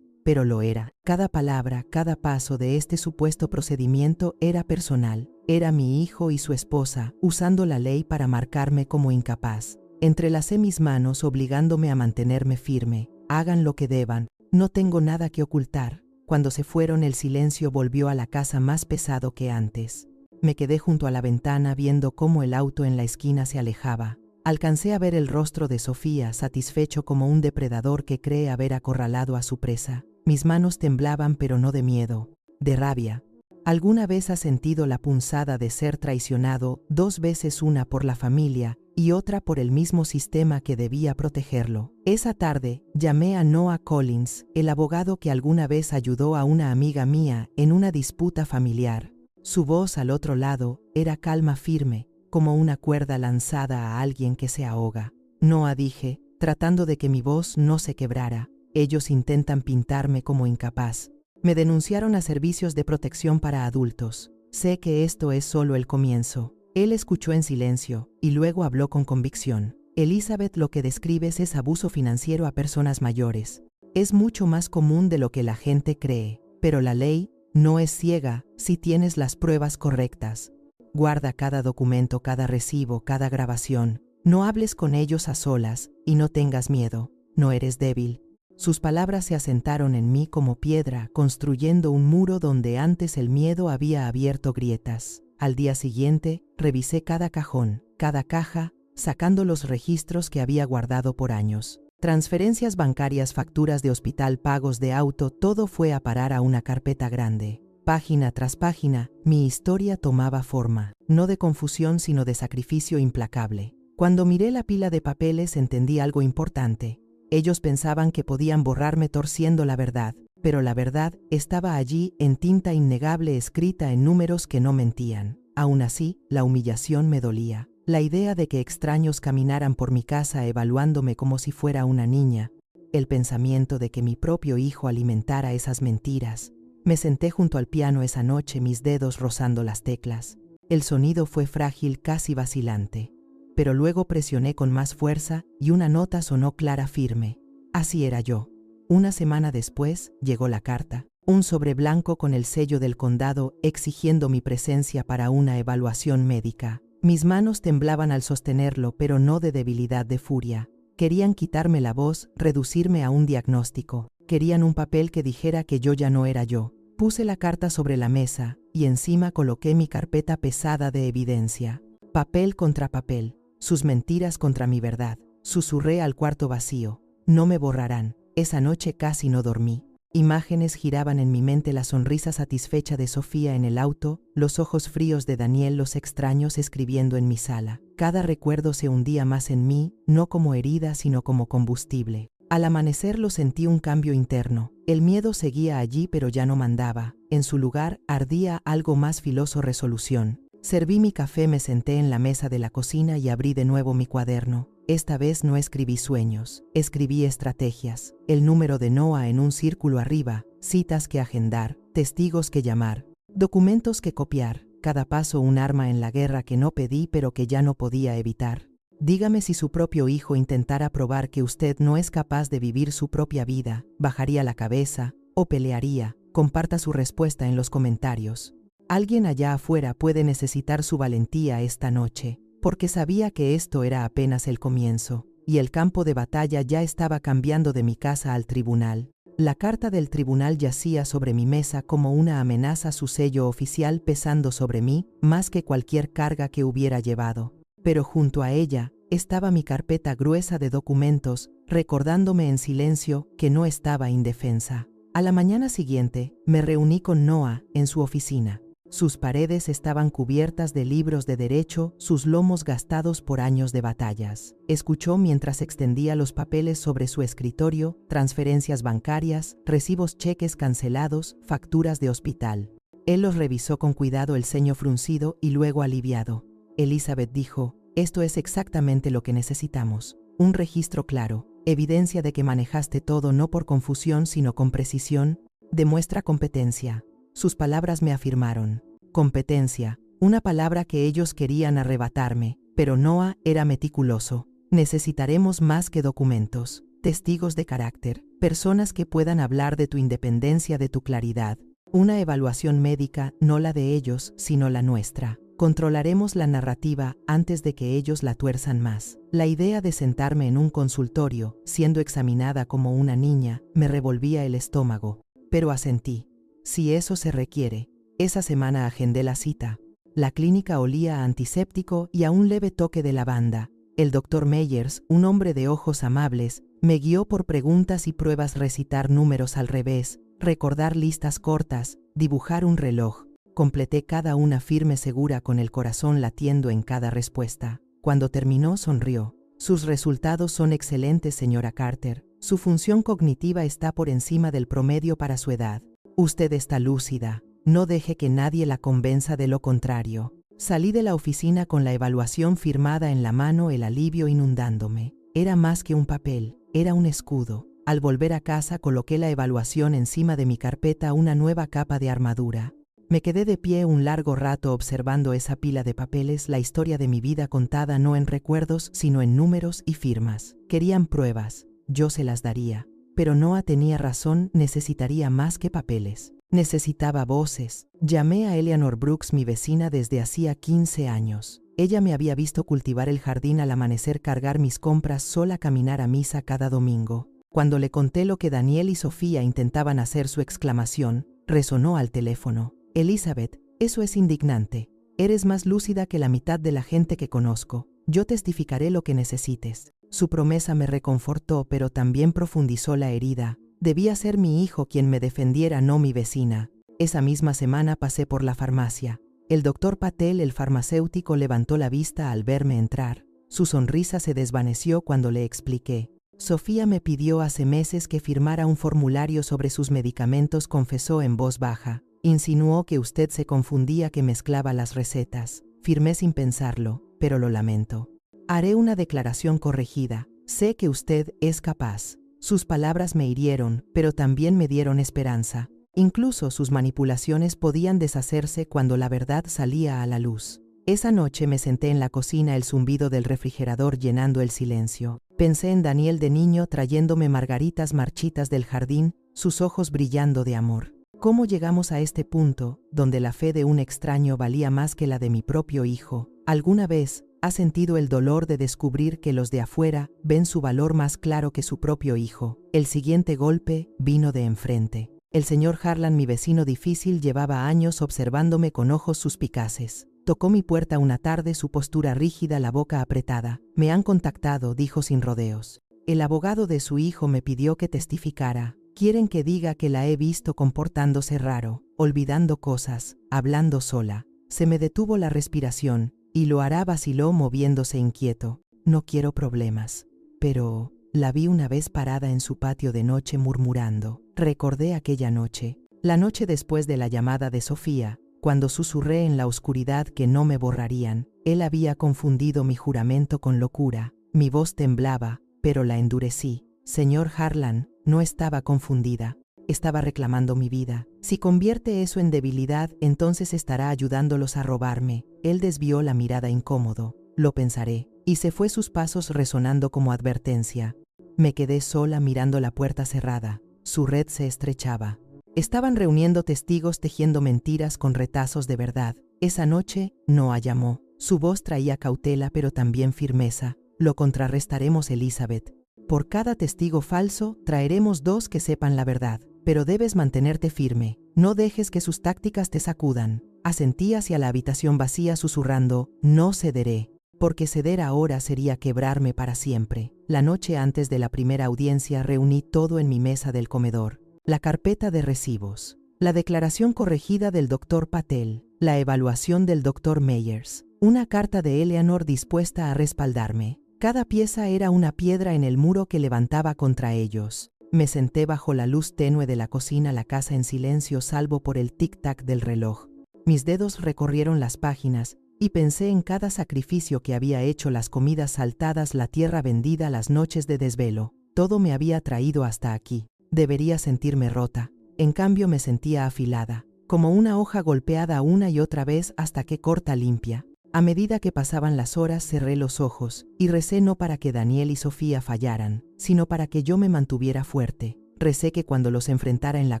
pero lo era. Cada palabra, cada paso de este supuesto procedimiento era personal. Era mi hijo y su esposa, usando la ley para marcarme como incapaz. Entrelacé mis manos obligándome a mantenerme firme. Hagan lo que deban, no tengo nada que ocultar. Cuando se fueron, el silencio volvió a la casa más pesado que antes. Me quedé junto a la ventana viendo cómo el auto en la esquina se alejaba. Alcancé a ver el rostro de Sofía, satisfecho como un depredador que cree haber acorralado a su presa. Mis manos temblaban, pero no de miedo, de rabia. ¿Alguna vez has sentido la punzada de ser traicionado 2 veces, una por la familia y otra por el mismo sistema que debía protegerlo? Esa tarde llamé a Noah Collins, el abogado que alguna vez ayudó a una amiga mía en una disputa familiar. Su voz al otro lado era calma, firme, como una cuerda lanzada a alguien que se ahoga. Noah, dije, tratando de que mi voz no se quebrara. Ellos intentan pintarme como incapaz. Me denunciaron a Servicios de Protección para Adultos. Sé que esto es solo el comienzo. Él escuchó en silencio y luego habló con convicción. Elizabeth, lo que describes es abuso financiero a personas mayores. Es mucho más común de lo que la gente cree, pero la ley no es ciega si tienes las pruebas correctas. Guarda cada documento, cada recibo, cada grabación. No hables con ellos a solas y no tengas miedo. No eres débil. Sus palabras se asentaron en mí como piedra, construyendo un muro donde antes el miedo había abierto grietas. Al día siguiente, revisé cada cajón, cada caja, sacando los registros que había guardado por años. Transferencias bancarias, facturas de hospital, pagos de auto, todo fue a parar a una carpeta grande. Página tras página, mi historia tomaba forma, no de confusión sino de sacrificio implacable. Cuando miré la pila de papeles entendí algo importante. Ellos pensaban que podían borrarme torciendo la verdad, pero la verdad estaba allí en tinta innegable, escrita en números que no mentían. Aún así, la humillación me dolía. La idea de que extraños caminaran por mi casa evaluándome como si fuera una niña. El pensamiento de que mi propio hijo alimentara esas mentiras. Me senté junto al piano esa noche, mis dedos rozando las teclas. El sonido fue frágil, casi vacilante. Pero luego presioné con más fuerza y una nota sonó clara, firme. Así era yo. Una semana después llegó la carta, un sobre blanco con el sello del condado exigiendo mi presencia para una evaluación médica. Mis manos temblaban al sostenerlo, pero no de debilidad, de furia. Querían quitarme la voz, reducirme a un diagnóstico. Querían un papel que dijera que yo ya no era yo. Puse la carta sobre la mesa y encima coloqué mi carpeta pesada de evidencia. Papel contra papel. Sus mentiras contra mi verdad. Susurré al cuarto vacío. No me borrarán. Esa noche casi no dormí. Imágenes giraban en mi mente: la sonrisa satisfecha de Sofía en el auto, los ojos fríos de Daniel, los extraños escribiendo en mi sala. Cada recuerdo se hundía más en mí, no como herida sino como combustible. Al amanecer lo sentí, un cambio interno. El miedo seguía allí pero ya no mandaba. En su lugar ardía algo más filoso: resolución. Serví mi café, me senté en la mesa de la cocina y abrí de nuevo mi cuaderno. Esta vez no escribí sueños, escribí estrategias. El número de Noah en un círculo arriba, citas que agendar, testigos que llamar, documentos que copiar, cada paso un arma en la guerra que no pedí pero que ya no podía evitar. Dígame, si su propio hijo intentara probar que usted no es capaz de vivir su propia vida, ¿bajaría la cabeza o pelearía? Comparta su respuesta en los comentarios. Alguien allá afuera puede necesitar su valentía esta noche, porque sabía que esto era apenas el comienzo. y el campo de batalla ya estaba cambiando de mi casa al tribunal. La carta del tribunal yacía sobre mi mesa como una amenaza, su sello oficial pesando sobre mí más que cualquier carga que hubiera llevado. Pero junto a ella estaba mi carpeta gruesa de documentos, recordándome en silencio que no estaba indefensa. A la mañana siguiente, me reuní con Noah en su oficina. Sus paredes estaban cubiertas de libros de derecho, sus lomos gastados por años de batallas. Escuchó mientras extendía los papeles sobre su escritorio, transferencias bancarias, recibos, cheques cancelados, facturas de hospital. Él los revisó con cuidado, el ceño fruncido y luego aliviado. Elizabeth dijo, esto es exactamente lo que necesitamos. Un registro claro, evidencia de que manejaste todo no por confusión sino con precisión, demuestra competencia. Sus palabras me afirmaron. Competencia, una palabra que ellos querían arrebatarme, pero Noah era meticuloso. Necesitaremos más que documentos, testigos de carácter, personas que puedan hablar de tu independencia, de tu claridad. Una evaluación médica, no la de ellos, sino la nuestra. Controlaremos la narrativa antes de que ellos la tuerzan más. La idea de sentarme en un consultorio, siendo examinada como una niña, me revolvía el estómago, pero asentí. Si eso se requiere. Esa semana agendé la cita. La clínica olía a antiséptico y a un leve toque de lavanda. El doctor Meyers, un hombre de ojos amables, me guió por preguntas y pruebas, recitar números al revés, recordar listas cortas, dibujar un reloj. Completé cada una firme, segura, con el corazón latiendo en cada respuesta. Cuando terminó, sonrió. Sus resultados son excelentes, señora Carter. Su función cognitiva está por encima del promedio para su edad. Usted está lúcida. No deje que nadie la convenza de lo contrario. Salí de la oficina con la evaluación firmada en la mano, el alivio inundándome. Era más que un papel, era un escudo. Al volver a casa coloqué la evaluación encima de mi carpeta, una nueva capa de armadura. Me quedé de pie un largo rato observando esa pila de papeles, la historia de mi vida contada no en recuerdos, sino en números y firmas. Querían pruebas, yo se las daría. Pero Noah tenía razón, necesitaría más que papeles. Necesitaba voces. Llamé a Eleanor Brooks, mi vecina desde hacía 15 años. Ella me había visto cultivar el jardín al amanecer, cargar mis compras sola, caminar a misa cada domingo. Cuando le conté lo que Daniel y Sofía intentaban hacer, su exclamación resonó al teléfono. Elizabeth, eso es indignante. Eres más lúcida que la mitad de la gente que conozco. Yo testificaré lo que necesites. Su promesa me reconfortó, pero también profundizó la herida. Debía ser mi hijo quien me defendiera, no mi vecina. Esa misma semana pasé por la farmacia. El doctor Patel, el farmacéutico, levantó la vista al verme entrar. Su sonrisa se desvaneció cuando le expliqué. Sofía me pidió hace meses que firmara un formulario sobre sus medicamentos, confesó en voz baja. Insinuó que usted se confundía, que mezclaba las recetas. Firmé sin pensarlo, pero lo lamento. Haré una declaración corregida. Sé que usted es capaz. Sus palabras me hirieron, pero también me dieron esperanza. Incluso sus manipulaciones podían deshacerse cuando la verdad salía a la luz. Esa noche me senté en la cocina, el zumbido del refrigerador llenando el silencio. Pensé en Daniel de niño trayéndome margaritas marchitas del jardín, sus ojos brillando de amor. ¿Cómo llegamos a este punto, donde la fe de un extraño valía más que la de mi propio hijo? ¿Alguna vez ha sentido el dolor de descubrir que los de afuera ven su valor más claro que su propio hijo? El siguiente golpe vino de enfrente. El señor Harlan, mi vecino difícil, llevaba años observándome con ojos suspicaces. Tocó mi puerta una tarde, su postura rígida, la boca apretada. Me han contactado, dijo sin rodeos. El abogado de su hijo me pidió que testificara. Quieren que diga que la he visto comportándose raro, olvidando cosas, hablando sola. Se me detuvo la respiración, y lo hará, vaciló moviéndose inquieto. No quiero problemas. Pero la vi una vez parada en su patio de noche murmurando. Recordé aquella noche, la noche después de la llamada de Sofía, cuando susurré en la oscuridad que no me borrarían. Él había confundido mi juramento con locura. Mi voz temblaba, pero la endurecí. Señor Harlan, no estaba confundida. Estaba reclamando mi vida. Si convierte eso en debilidad, entonces estará ayudándolos a robarme. Él desvió la mirada incómodo. Lo pensaré. Y se fue, sus pasos resonando como advertencia. Me quedé sola mirando la puerta cerrada. Su red se estrechaba. Estaban reuniendo testigos, tejiendo mentiras con retazos de verdad. Esa noche, Noah llamó. Su voz traía cautela pero también firmeza. lo contrarrestaremos, Elizabeth. Por cada testigo falso, traeremos 2 que sepan la verdad. Pero debes mantenerte firme. No dejes que sus tácticas te sacudan. Asentí hacia la habitación vacía susurrando, no cederé. Porque ceder ahora sería quebrarme para siempre. La noche antes de la primera audiencia reuní todo en mi mesa del comedor. La carpeta de recibos, la declaración corregida del Dr. Patel, la evaluación del Dr. Meyers, una carta de Eleanor dispuesta a respaldarme. Cada pieza era una piedra en el muro que levantaba contra ellos. Me senté bajo la luz tenue de la cocina, la casa en silencio salvo por el tic-tac del reloj. Mis dedos recorrieron las páginas y pensé en cada sacrificio que había hecho, las comidas saltadas, la tierra vendida, las noches de desvelo. Todo me había traído hasta aquí. Debería sentirme rota. En cambio me sentía afilada, como una hoja golpeada una y otra vez hasta que corta limpia. A medida que pasaban las horas cerré los ojos y recé no para que Daniel y Sofía fallaran, sino para que yo me mantuviera fuerte. Recé que cuando los enfrentara en la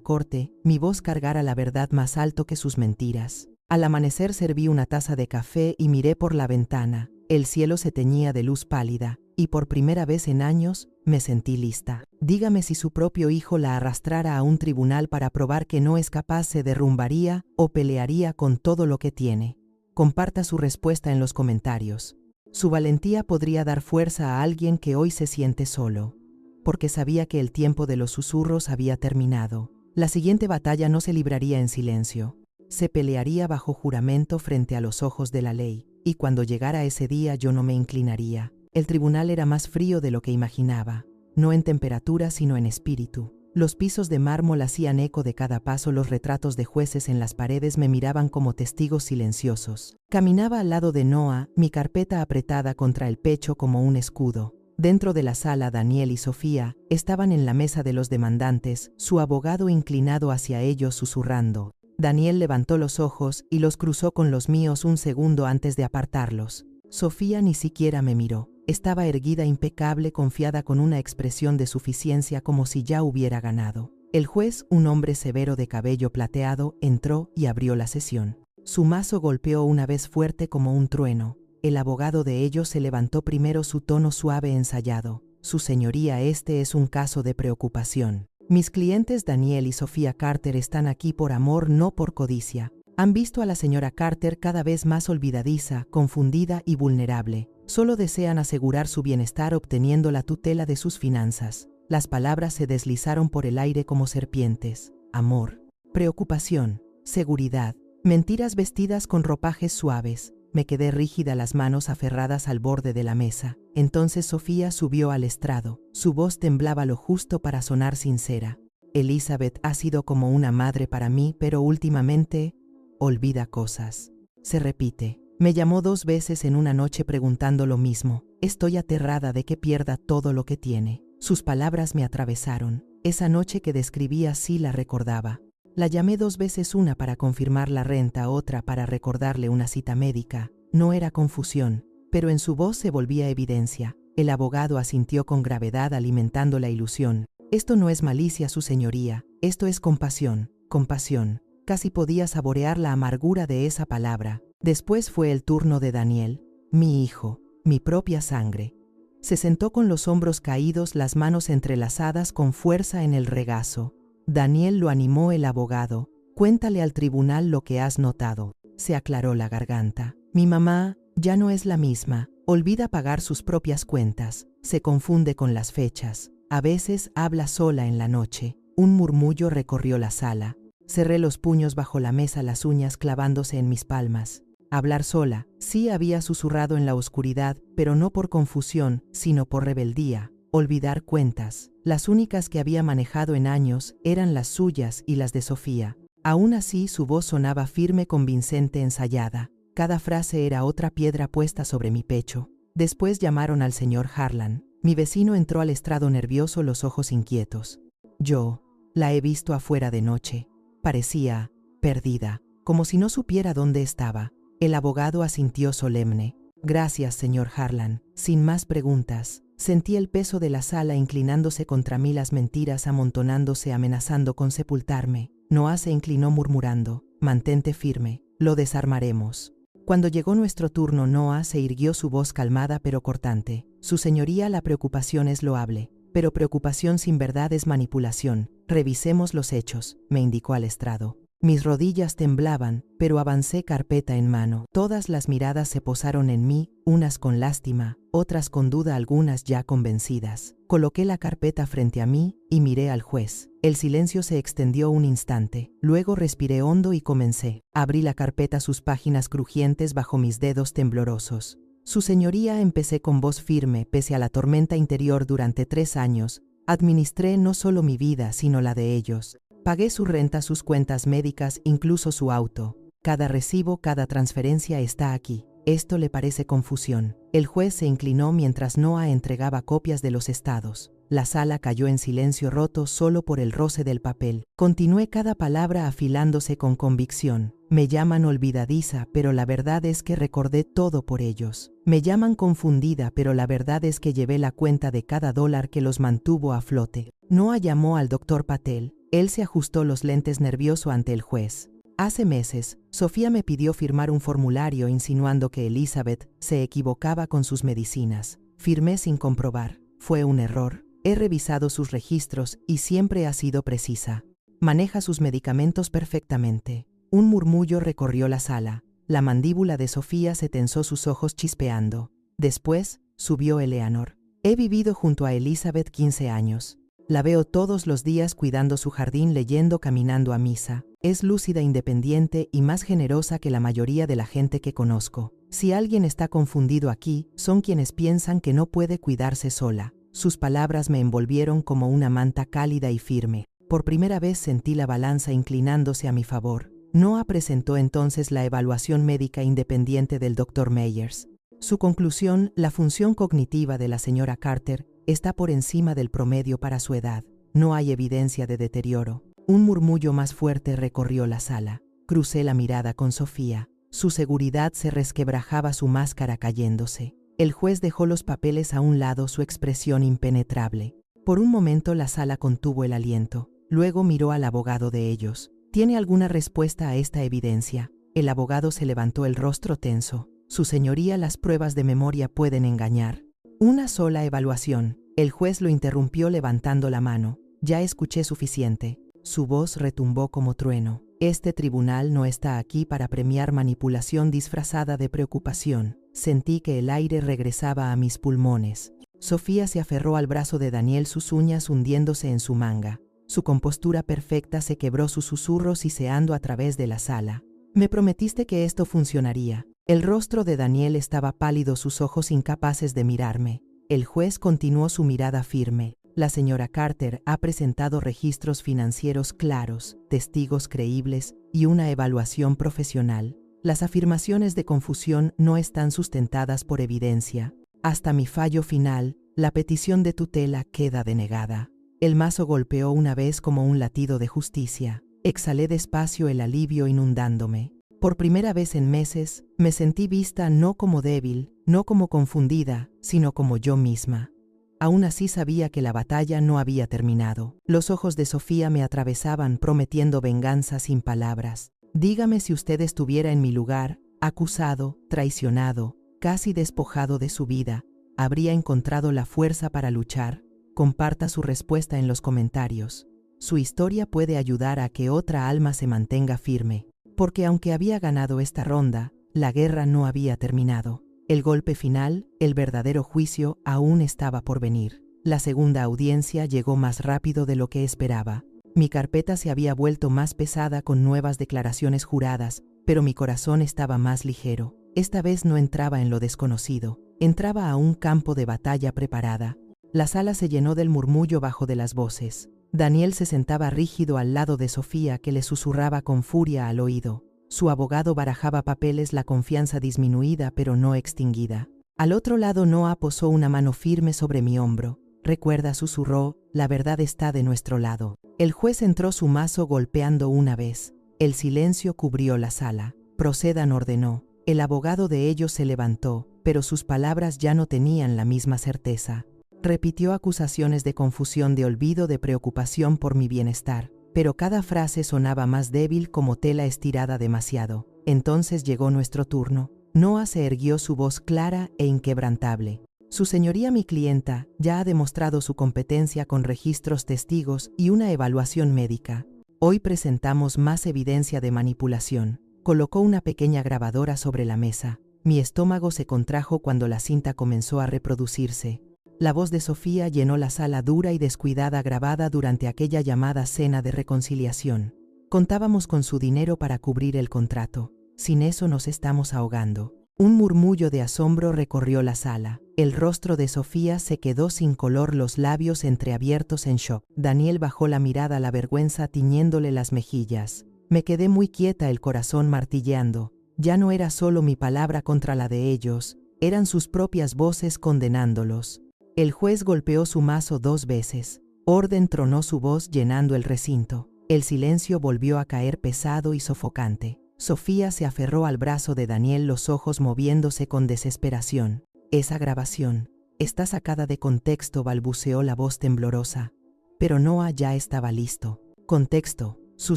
corte, mi voz cargara la verdad más alto que sus mentiras. Al amanecer serví una taza de café y miré por la ventana. El cielo se teñía de luz pálida, y por primera vez en años me sentí lista. Dígame si su propio hijo la arrastrara a un tribunal para probar que no es capaz, se derrumbaría o pelearía con todo lo que tiene. Comparta su respuesta en los comentarios. Su valentía podría dar fuerza a alguien que hoy se siente solo. Porque sabía que el tiempo de los susurros había terminado. La siguiente batalla no se libraría en silencio. Se pelearía bajo juramento frente a los ojos de la ley. Y cuando llegara ese día yo no me inclinaría. El tribunal era más frío de lo que imaginaba. No en temperatura sino en espíritu. Los pisos de mármol hacían eco de cada paso, los retratos de jueces en las paredes me miraban como testigos silenciosos. Caminaba al lado de Noah, mi carpeta apretada contra el pecho como un escudo. Dentro de la sala Daniel y Sofía estaban en la mesa de los demandantes, su abogado inclinado hacia ellos susurrando. Daniel levantó los ojos y los cruzó con los míos un segundo antes de apartarlos. Sofía ni siquiera me miró. Estaba erguida, impecable, confiada, con una expresión de suficiencia como si ya hubiera ganado. El juez, un hombre severo de cabello plateado, entró y abrió la sesión. Su mazo golpeó una vez fuerte como un trueno. El abogado de ellos se levantó primero, su tono suave, ensayado. Su señoría, este es un caso de preocupación. Mis clientes Daniel y Sofía Carter están aquí por amor, no por codicia. Han visto a la señora Carter cada vez más olvidadiza, confundida y vulnerable. Solo desean asegurar su bienestar obteniendo la tutela de sus finanzas. Las palabras se deslizaron por el aire como serpientes. Amor, preocupación, seguridad, mentiras vestidas con ropajes suaves. Me quedé rígida, las manos aferradas al borde de la mesa. Entonces Sofía subió al estrado. Su voz temblaba lo justo para sonar sincera. Elizabeth ha sido como una madre para mí, pero últimamente olvida cosas. Se repite. Me llamó 2 veces en una noche preguntando lo mismo. Estoy aterrada de que pierda todo lo que tiene. Sus palabras me atravesaron. Esa noche que describía sí la recordaba. La llamé 2 veces, una para confirmar la renta, otra para recordarle una cita médica. No era confusión, pero en su voz se volvía evidencia. El abogado asintió con gravedad, alimentando la ilusión. Esto no es malicia, su señoría. Esto es compasión. Compasión. Casi podía saborear la amargura de esa palabra. Después fue el turno de Daniel, mi hijo, mi propia sangre. Se sentó con los hombros caídos, las manos entrelazadas con fuerza en el regazo. Daniel, lo animó el abogado. Cuéntale al tribunal lo que has notado. Se aclaró la garganta. Mi mamá ya no es la misma. Olvida pagar sus propias cuentas. Se confunde con las fechas. A veces habla sola en la noche. Un murmullo recorrió la sala. Cerré los puños bajo la mesa, las uñas clavándose en mis palmas. Hablar sola, sí, había susurrado en la oscuridad, pero no por confusión, sino por rebeldía. Olvidar cuentas. Las únicas que había manejado en años eran las suyas y las de Sofía. Aún así, su voz sonaba firme, convincente, ensayada. Cada frase era otra piedra puesta sobre mi pecho. Después llamaron al señor Harlan. Mi vecino entró al estrado nervioso, los ojos inquietos. Yo la he visto afuera de noche. Parecía perdida, como si no supiera dónde estaba. El abogado asintió solemne. Gracias, señor Harlan. Sin más preguntas. Sentí el peso de la sala inclinándose contra mí, las mentiras amontonándose, amenazando con sepultarme. Noah se inclinó murmurando. Mantente firme. Lo desarmaremos. Cuando llegó nuestro turno, Noah se irguió, su voz calmada pero cortante. Su señoría, la preocupación es loable, pero preocupación sin verdad es manipulación. Revisemos los hechos, me indicó al estrado. Mis rodillas temblaban, pero avancé carpeta en mano. Todas las miradas se posaron en mí, unas con lástima, otras con duda, algunas ya convencidas. Coloqué la carpeta frente a mí y miré al juez. El silencio se extendió un instante. Luego respiré hondo y comencé. Abrí la carpeta, sus páginas crujientes bajo mis dedos temblorosos. Su señoría, empecé con voz firme, pese a la tormenta interior durante 3 años, administré no solo mi vida, sino la de ellos. Pagué su renta, sus cuentas médicas, incluso su auto. Cada recibo, cada transferencia está aquí. ¿Esto le parece confusión? El juez se inclinó mientras Noah entregaba copias de los estados. La sala cayó en silencio roto solo por el roce del papel. Continué cada palabra afilándose con convicción. Me llaman olvidadiza, pero la verdad es que recordé todo por ellos. Me llaman confundida, pero la verdad es que llevé la cuenta de cada dólar que los mantuvo a flote. Noah llamó al doctor Patel. Él se ajustó los lentes nervioso ante el juez. Hace meses, Sofía me pidió firmar un formulario insinuando que Elizabeth se equivocaba con sus medicinas. Firmé sin comprobar. Fue un error. He revisado sus registros y siempre ha sido precisa. Maneja sus medicamentos perfectamente. Un murmullo recorrió la sala. La mandíbula de Sofía se tensó, sus ojos chispeando. Después, subió Eleanor. He vivido junto a Elizabeth 15 años. La veo todos los días cuidando su jardín, leyendo, caminando a misa. Es lúcida, independiente y más generosa que la mayoría de la gente que conozco. Si alguien está confundido aquí, son quienes piensan que no puede cuidarse sola. Sus palabras me envolvieron como una manta cálida y firme. Por primera vez sentí la balanza inclinándose a mi favor. Noah presentó entonces la evaluación médica independiente del Dr. Meyers. Su conclusión: la función cognitiva de la señora Carter está por encima del promedio para su edad. No hay evidencia de deterioro. Un murmullo más fuerte recorrió la sala. Crucé la mirada con Sofía. Su seguridad se resquebrajaba, su máscara cayéndose. El juez dejó los papeles a un lado, su expresión impenetrable. Por un momento la sala contuvo el aliento. Luego miró al abogado de ellos. ¿Tiene alguna respuesta a esta evidencia? El abogado se levantó, el rostro tenso. Su señoría, las pruebas de memoria pueden engañar. Una sola evaluación. El juez lo interrumpió levantando la mano. Ya escuché suficiente. Su voz retumbó como trueno. Este tribunal no está aquí para premiar manipulación disfrazada de preocupación. Sentí que el aire regresaba a mis pulmones. Sofía se aferró al brazo de Daniel, sus uñas hundiéndose en su manga. Su compostura perfecta se quebró, sus susurros siseando a través de la sala. Me prometiste que esto funcionaría. El rostro de Daniel estaba pálido, sus ojos incapaces de mirarme. El juez continuó, su mirada firme. La señora Carter ha presentado registros financieros claros, testigos creíbles y una evaluación profesional. Las afirmaciones de confusión no están sustentadas por evidencia. Hasta mi fallo final, la petición de tutela queda denegada. El mazo golpeó una vez como un latido de justicia. Exhalé despacio, el alivio inundándome. Por primera vez en meses, me sentí vista no como débil, no como confundida, sino como yo misma. Aún así sabía que la batalla no había terminado. Los ojos de Sofía me atravesaban, prometiendo venganza sin palabras. Dígame si usted estuviera en mi lugar, acusado, traicionado, casi despojado de su vida, ¿habría encontrado la fuerza para luchar? Comparta su respuesta en los comentarios. Su historia puede ayudar a que otra alma se mantenga firme. Porque aunque había ganado esta ronda, la guerra no había terminado. El golpe final, el verdadero juicio, aún estaba por venir. La segunda audiencia llegó más rápido de lo que esperaba. Mi carpeta se había vuelto más pesada con nuevas declaraciones juradas, pero mi corazón estaba más ligero. Esta vez no entraba en lo desconocido, entraba a un campo de batalla preparada. La sala se llenó del murmullo bajo de las voces. Daniel se sentaba rígido al lado de Sofía, que le susurraba con furia al oído. Su abogado barajaba papeles, la confianza disminuida pero no extinguida. Al otro lado Noah posó una mano firme sobre mi hombro. Recuerda, susurró, la verdad está de nuestro lado. El juez entró, su mazo golpeando una vez. El silencio cubrió la sala. Procedan, ordenó. El abogado de ellos se levantó, pero sus palabras ya no tenían la misma certeza. Repitió acusaciones de confusión, de olvido, de preocupación por mi bienestar, pero cada frase sonaba más débil, como tela estirada demasiado. Entonces llegó nuestro turno. Noah se erguió su voz clara e inquebrantable. Su señoría mi clienta ya ha demostrado su competencia con registros testigos y una evaluación médica. Hoy presentamos más evidencia de manipulación. Colocó una pequeña grabadora sobre la mesa. Mi estómago se contrajo cuando la cinta comenzó a reproducirse. La voz de Sofía llenó la sala dura y descuidada grabada durante aquella llamada cena de reconciliación. Contábamos con su dinero para cubrir el contrato. Sin eso nos estamos ahogando. Un murmullo de asombro recorrió la sala. El rostro de Sofía se quedó sin color, los labios entreabiertos en shock. Daniel bajó la mirada, la vergüenza tiñéndole las mejillas. Me quedé muy quieta, el corazón martilleando. Ya no era solo mi palabra contra la de ellos, eran sus propias voces condenándolos. El juez golpeó su mazo 2 veces. Orden tronó su voz llenando el recinto. El silencio volvió a caer pesado y sofocante. Sofía se aferró al brazo de Daniel, los ojos moviéndose con desesperación. Esa grabación está sacada de contexto, balbuceó la voz temblorosa. Pero Noah ya estaba listo. Contexto, su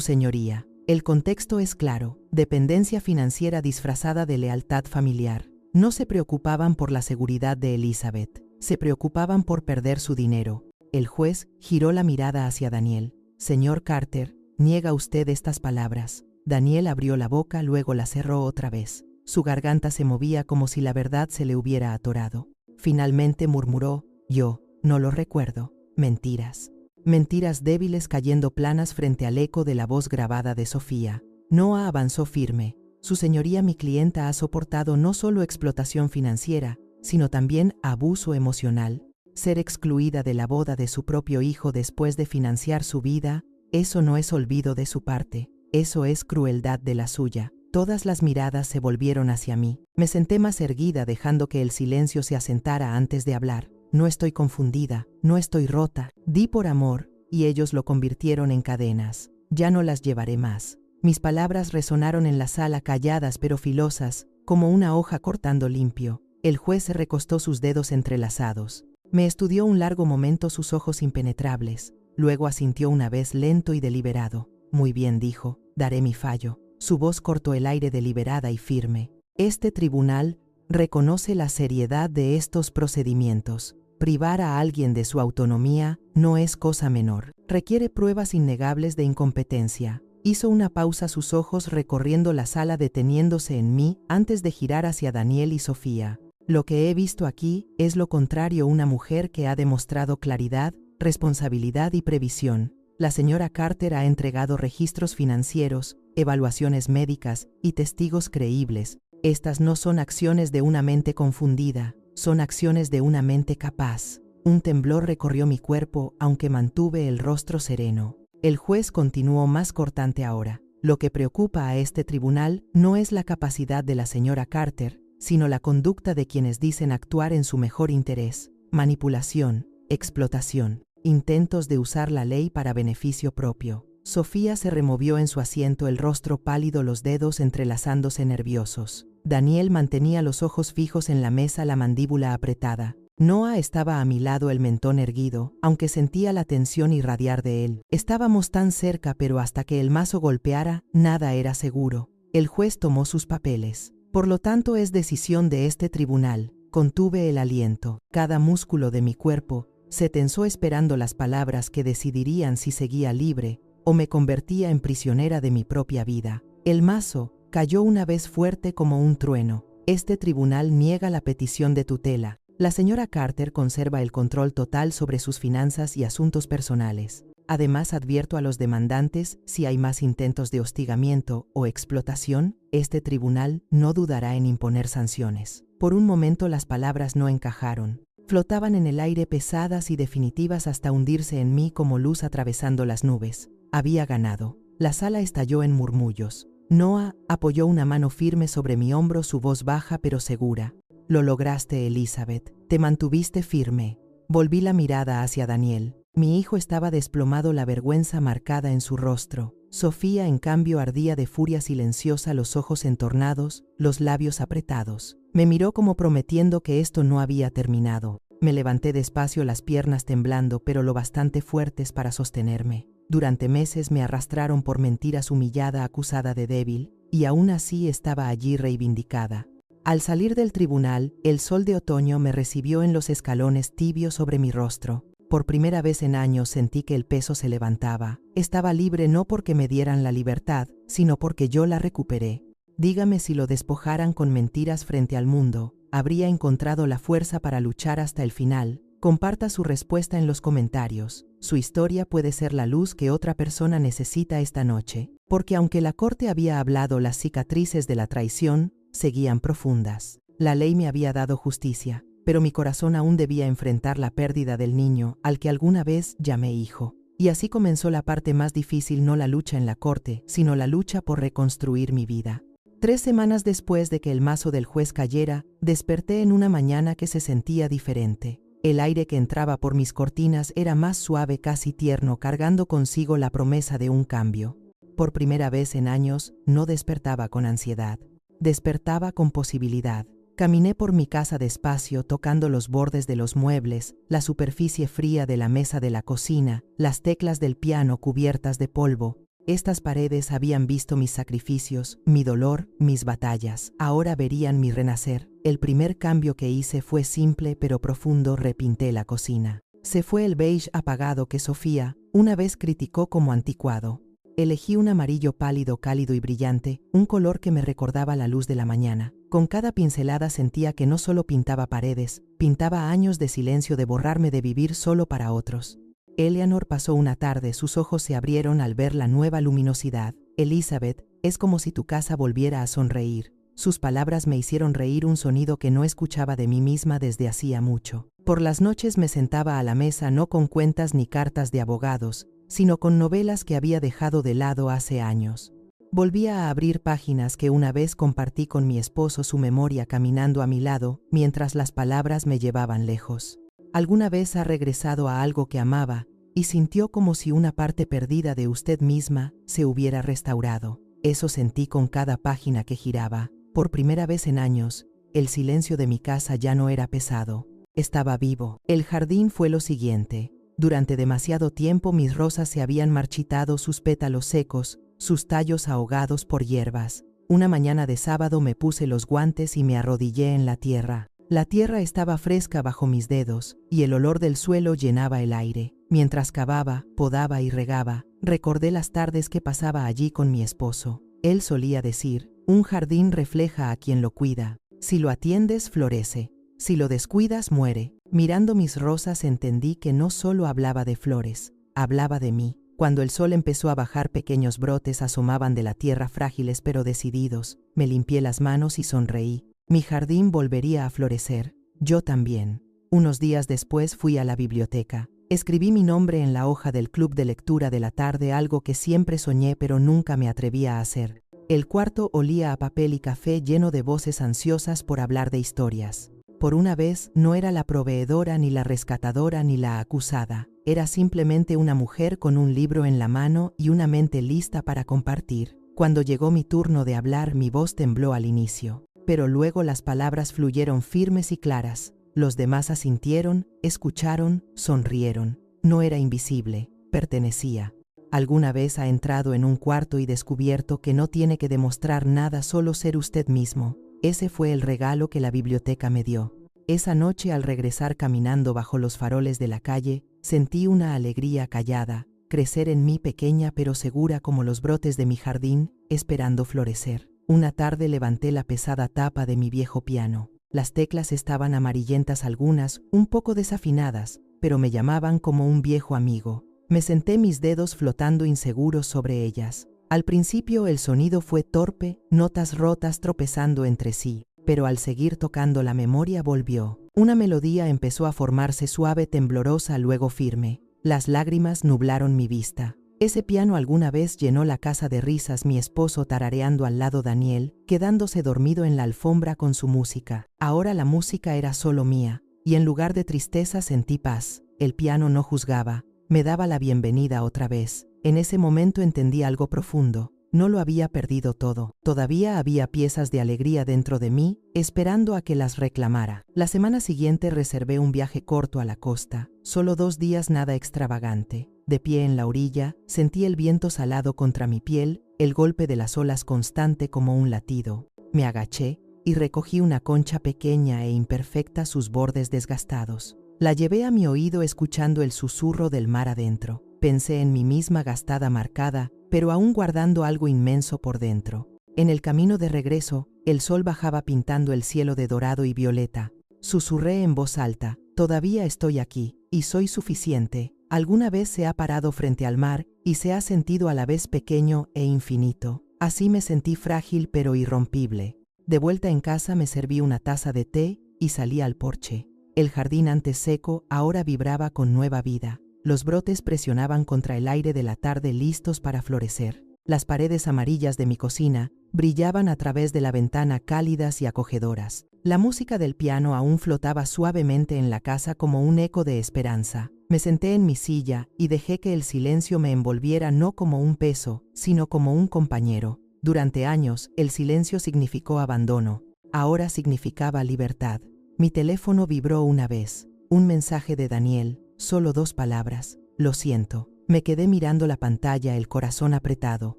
señoría. El contexto es claro, dependencia financiera disfrazada de lealtad familiar. No se preocupaban por la seguridad de Elizabeth, se preocupaban por perder su dinero. El juez giró la mirada hacia Daniel. Señor Carter, ¿niega usted estas palabras? Daniel abrió la boca, luego la cerró otra vez. Su garganta se movía como si la verdad se le hubiera atorado. Finalmente murmuró, yo no lo recuerdo. Mentiras. Mentiras débiles cayendo planas frente al eco de la voz grabada de Sofía. Noah avanzó firme. Su señoría mi clienta ha soportado no solo explotación financiera, sino también abuso emocional. Ser excluida de la boda de su propio hijo después de financiar su vida, eso no es olvido de su parte, eso es crueldad de la suya. Todas las miradas se volvieron hacia mí. Me senté más erguida, dejando que el silencio se asentara antes de hablar. No estoy confundida, no estoy rota. Di por amor, y ellos lo convirtieron en cadenas. Ya no las llevaré más. Mis palabras resonaron en la sala, calladas pero filosas, como una hoja cortando limpio. El juez se recostó, sus dedos entrelazados. Me estudió un largo momento, sus ojos impenetrables. Luego asintió una vez, lento y deliberado. Muy bien, dijo, daré mi fallo. Su voz cortó el aire, deliberada y firme. Este tribunal reconoce la seriedad de estos procedimientos. Privar a alguien de su autonomía no es cosa menor. Requiere pruebas innegables de incompetencia. Hizo una pausa, sus ojos recorriendo la sala, deteniéndose en mí antes de girar hacia Daniel y Sofía. Lo que he visto aquí es lo contrario, una mujer que ha demostrado claridad, responsabilidad y previsión. La señora Carter ha entregado registros financieros, evaluaciones médicas y testigos creíbles. Estas no son acciones de una mente confundida, son acciones de una mente capaz. Un temblor recorrió mi cuerpo, aunque mantuve el rostro sereno. El juez continuó, más cortante ahora. Lo que preocupa a este tribunal no es la capacidad de la señora Carter, sino la conducta de quienes dicen actuar en su mejor interés. Manipulación, explotación, intentos de usar la ley para beneficio propio. Sofía se removió en su asiento, el rostro pálido, los dedos entrelazándose nerviosos. Daniel mantenía los ojos fijos en la mesa, la mandíbula apretada. Noah estaba a mi lado, el mentón erguido, aunque sentía la tensión irradiar de él. Estábamos tan cerca, pero hasta que el mazo golpeara, nada era seguro. El juez tomó sus papeles. Por lo tanto, es decisión de este tribunal. Contuve el aliento. Cada músculo de mi cuerpo se tensó esperando las palabras que decidirían si seguía libre o me convertía en prisionera de mi propia vida. El mazo cayó una vez fuerte como un trueno. Este tribunal niega la petición de tutela. La señora Carter conserva el control total sobre sus finanzas y asuntos personales. Además, advierto a los demandantes, si hay más intentos de hostigamiento o explotación, este tribunal no dudará en imponer sanciones. Por un momento las palabras no encajaron. Flotaban en el aire, pesadas y definitivas, hasta hundirse en mí como luz atravesando las nubes. Había ganado. La sala estalló en murmullos. Noah apoyó una mano firme sobre mi hombro, su voz baja pero segura. Lo lograste, Elizabeth. Te mantuviste firme. Volví la mirada hacia Daniel. Mi hijo estaba desplomado, la vergüenza marcada en su rostro. Sofía, en cambio, ardía de furia silenciosa, los ojos entornados, los labios apretados. Me miró como prometiendo que esto no había terminado. Me levanté despacio, las piernas temblando, pero lo bastante fuertes para sostenerme. Durante meses me arrastraron por mentiras, humillada, acusada de débil, y aún así estaba allí reivindicada. Al salir del tribunal, el sol de otoño me recibió en los escalones tibios sobre mi rostro. Por primera vez en años sentí que el peso se levantaba. Estaba libre no porque me dieran la libertad, sino porque yo la recuperé. Dígame si lo despojaran con mentiras frente al mundo, ¿habría encontrado la fuerza para luchar hasta el final? Comparta su respuesta en los comentarios. Su historia puede ser la luz que otra persona necesita esta noche, porque aunque la corte había hablado, las cicatrices de la traición seguían profundas. La ley me había dado justicia, pero mi corazón aún debía enfrentar la pérdida del niño al que alguna vez llamé hijo. Y así comenzó la parte más difícil, no la lucha en la corte, sino la lucha por reconstruir mi vida. 3 semanas después de que el mazo del juez cayera, desperté en una mañana que se sentía diferente. El aire que entraba por mis cortinas era más suave, casi tierno, cargando consigo la promesa de un cambio. Por primera vez en años, no despertaba con ansiedad. Despertaba con posibilidad. Caminé por mi casa despacio, tocando los bordes de los muebles, la superficie fría de la mesa de la cocina, las teclas del piano cubiertas de polvo. Estas paredes habían visto mis sacrificios, mi dolor, mis batallas. Ahora verían mi renacer. El primer cambio que hice fue simple pero profundo: repinté la cocina. Se fue el beige apagado que Sofía una vez criticó como anticuado. Elegí un amarillo pálido, cálido y brillante, un color que me recordaba la luz de la mañana. Con cada pincelada sentía que no solo pintaba paredes, pintaba años de silencio, de borrarme, de vivir solo para otros. Eleanor pasó una tarde, sus ojos se abrieron al ver la nueva luminosidad. Elizabeth, es como si tu casa volviera a sonreír. Sus palabras me hicieron reír, un sonido que no escuchaba de mí misma desde hacía mucho. Por las noches me sentaba a la mesa no con cuentas ni cartas de abogados, sino con novelas que había dejado de lado hace años. Volvía a abrir páginas que una vez compartí con mi esposo, su memoria caminando a mi lado, mientras las palabras me llevaban lejos. ¿Alguna vez ha regresado a algo que amaba y sintió como si una parte perdida de usted misma se hubiera restaurado? Eso sentí con cada página que giraba. Por primera vez en años, el silencio de mi casa ya no era pesado. Estaba vivo. El jardín fue lo siguiente. Durante demasiado tiempo mis rosas se habían marchitado, sus pétalos secos, sus tallos ahogados por hierbas. Una mañana de sábado me puse los guantes y me arrodillé en la tierra. La tierra estaba fresca bajo mis dedos, y el olor del suelo llenaba el aire. Mientras cavaba, podaba y regaba, recordé las tardes que pasaba allí con mi esposo. Él solía decir: un jardín refleja a quien lo cuida. Si lo atiendes, florece. Si lo descuidas, muere. Mirando mis rosas entendí que no solo hablaba de flores, hablaba de mí. Cuando el sol empezó a bajar, pequeños brotes asomaban de la tierra, frágiles pero decididos. Me limpié las manos y sonreí. Mi jardín volvería a florecer. Yo también. Unos días después fui a la biblioteca. Escribí mi nombre en la hoja del club de lectura de la tarde, algo que siempre soñé pero nunca me atrevía a hacer. El cuarto olía a papel y café, lleno de voces ansiosas por hablar de historias. Por una vez no era la proveedora, ni la rescatadora, ni la acusada. Era simplemente una mujer con un libro en la mano y una mente lista para compartir. Cuando llegó mi turno de hablar, mi voz tembló al inicio, pero luego las palabras fluyeron firmes y claras. Los demás asintieron, escucharon, sonrieron. No era invisible, pertenecía. ¿Alguna vez ha entrado en un cuarto y descubierto que no tiene que demostrar nada, solo ser usted mismo? Ese fue el regalo que la biblioteca me dio. Esa noche, al regresar caminando bajo los faroles de la calle, sentí una alegría callada, crecer en mí, pequeña pero segura como los brotes de mi jardín, esperando florecer. Una tarde levanté la pesada tapa de mi viejo piano. Las teclas estaban amarillentas, algunas un poco desafinadas, pero me llamaban como un viejo amigo. Me senté, mis dedos flotando inseguros sobre ellas. Al principio el sonido fue torpe, notas rotas tropezando entre sí, pero al seguir tocando la memoria volvió. Una melodía empezó a formarse, suave, temblorosa, luego firme. Las lágrimas nublaron mi vista. Ese piano alguna vez llenó la casa de risas, mi esposo tarareando al lado, Daniel quedándose dormido en la alfombra con su música. Ahora la música era solo mía, y en lugar de tristeza sentí paz. El piano no juzgaba, me daba la bienvenida otra vez. En ese momento entendí algo profundo. No lo había perdido todo. Todavía había piezas de alegría dentro de mí, esperando a que las reclamara. La semana siguiente reservé un viaje corto a la costa. Solo 2 días, nada extravagante. De pie en la orilla, sentí el viento salado contra mi piel, el golpe de las olas constante como un latido. Me agaché, y recogí una concha pequeña e imperfecta, sus bordes desgastados. La llevé a mi oído escuchando el susurro del mar adentro. Pensé en mí misma gastada, marcada, pero aún guardando algo inmenso por dentro. En el camino de regreso, el sol bajaba pintando el cielo de dorado y violeta. Susurré en voz alta: todavía estoy aquí, y soy suficiente. Alguna vez se ha parado frente al mar, y se ha sentido a la vez pequeño e infinito. Así me sentí frágil pero irrompible. De vuelta en casa me serví una taza de té y salí al porche. El jardín antes seco ahora vibraba con nueva vida. Los brotes presionaban contra el aire de la tarde listos para florecer. Las paredes amarillas de mi cocina brillaban a través de la ventana, cálidas y acogedoras. La música del piano aún flotaba suavemente en la casa como un eco de esperanza. Me senté en mi silla y dejé que el silencio me envolviera, no como un peso, sino como un compañero. Durante años, el silencio significó abandono. Ahora significaba libertad. Mi teléfono vibró una vez. Un mensaje de Daniel, solo 2 palabras: lo siento. Me quedé mirando la pantalla, el corazón apretado.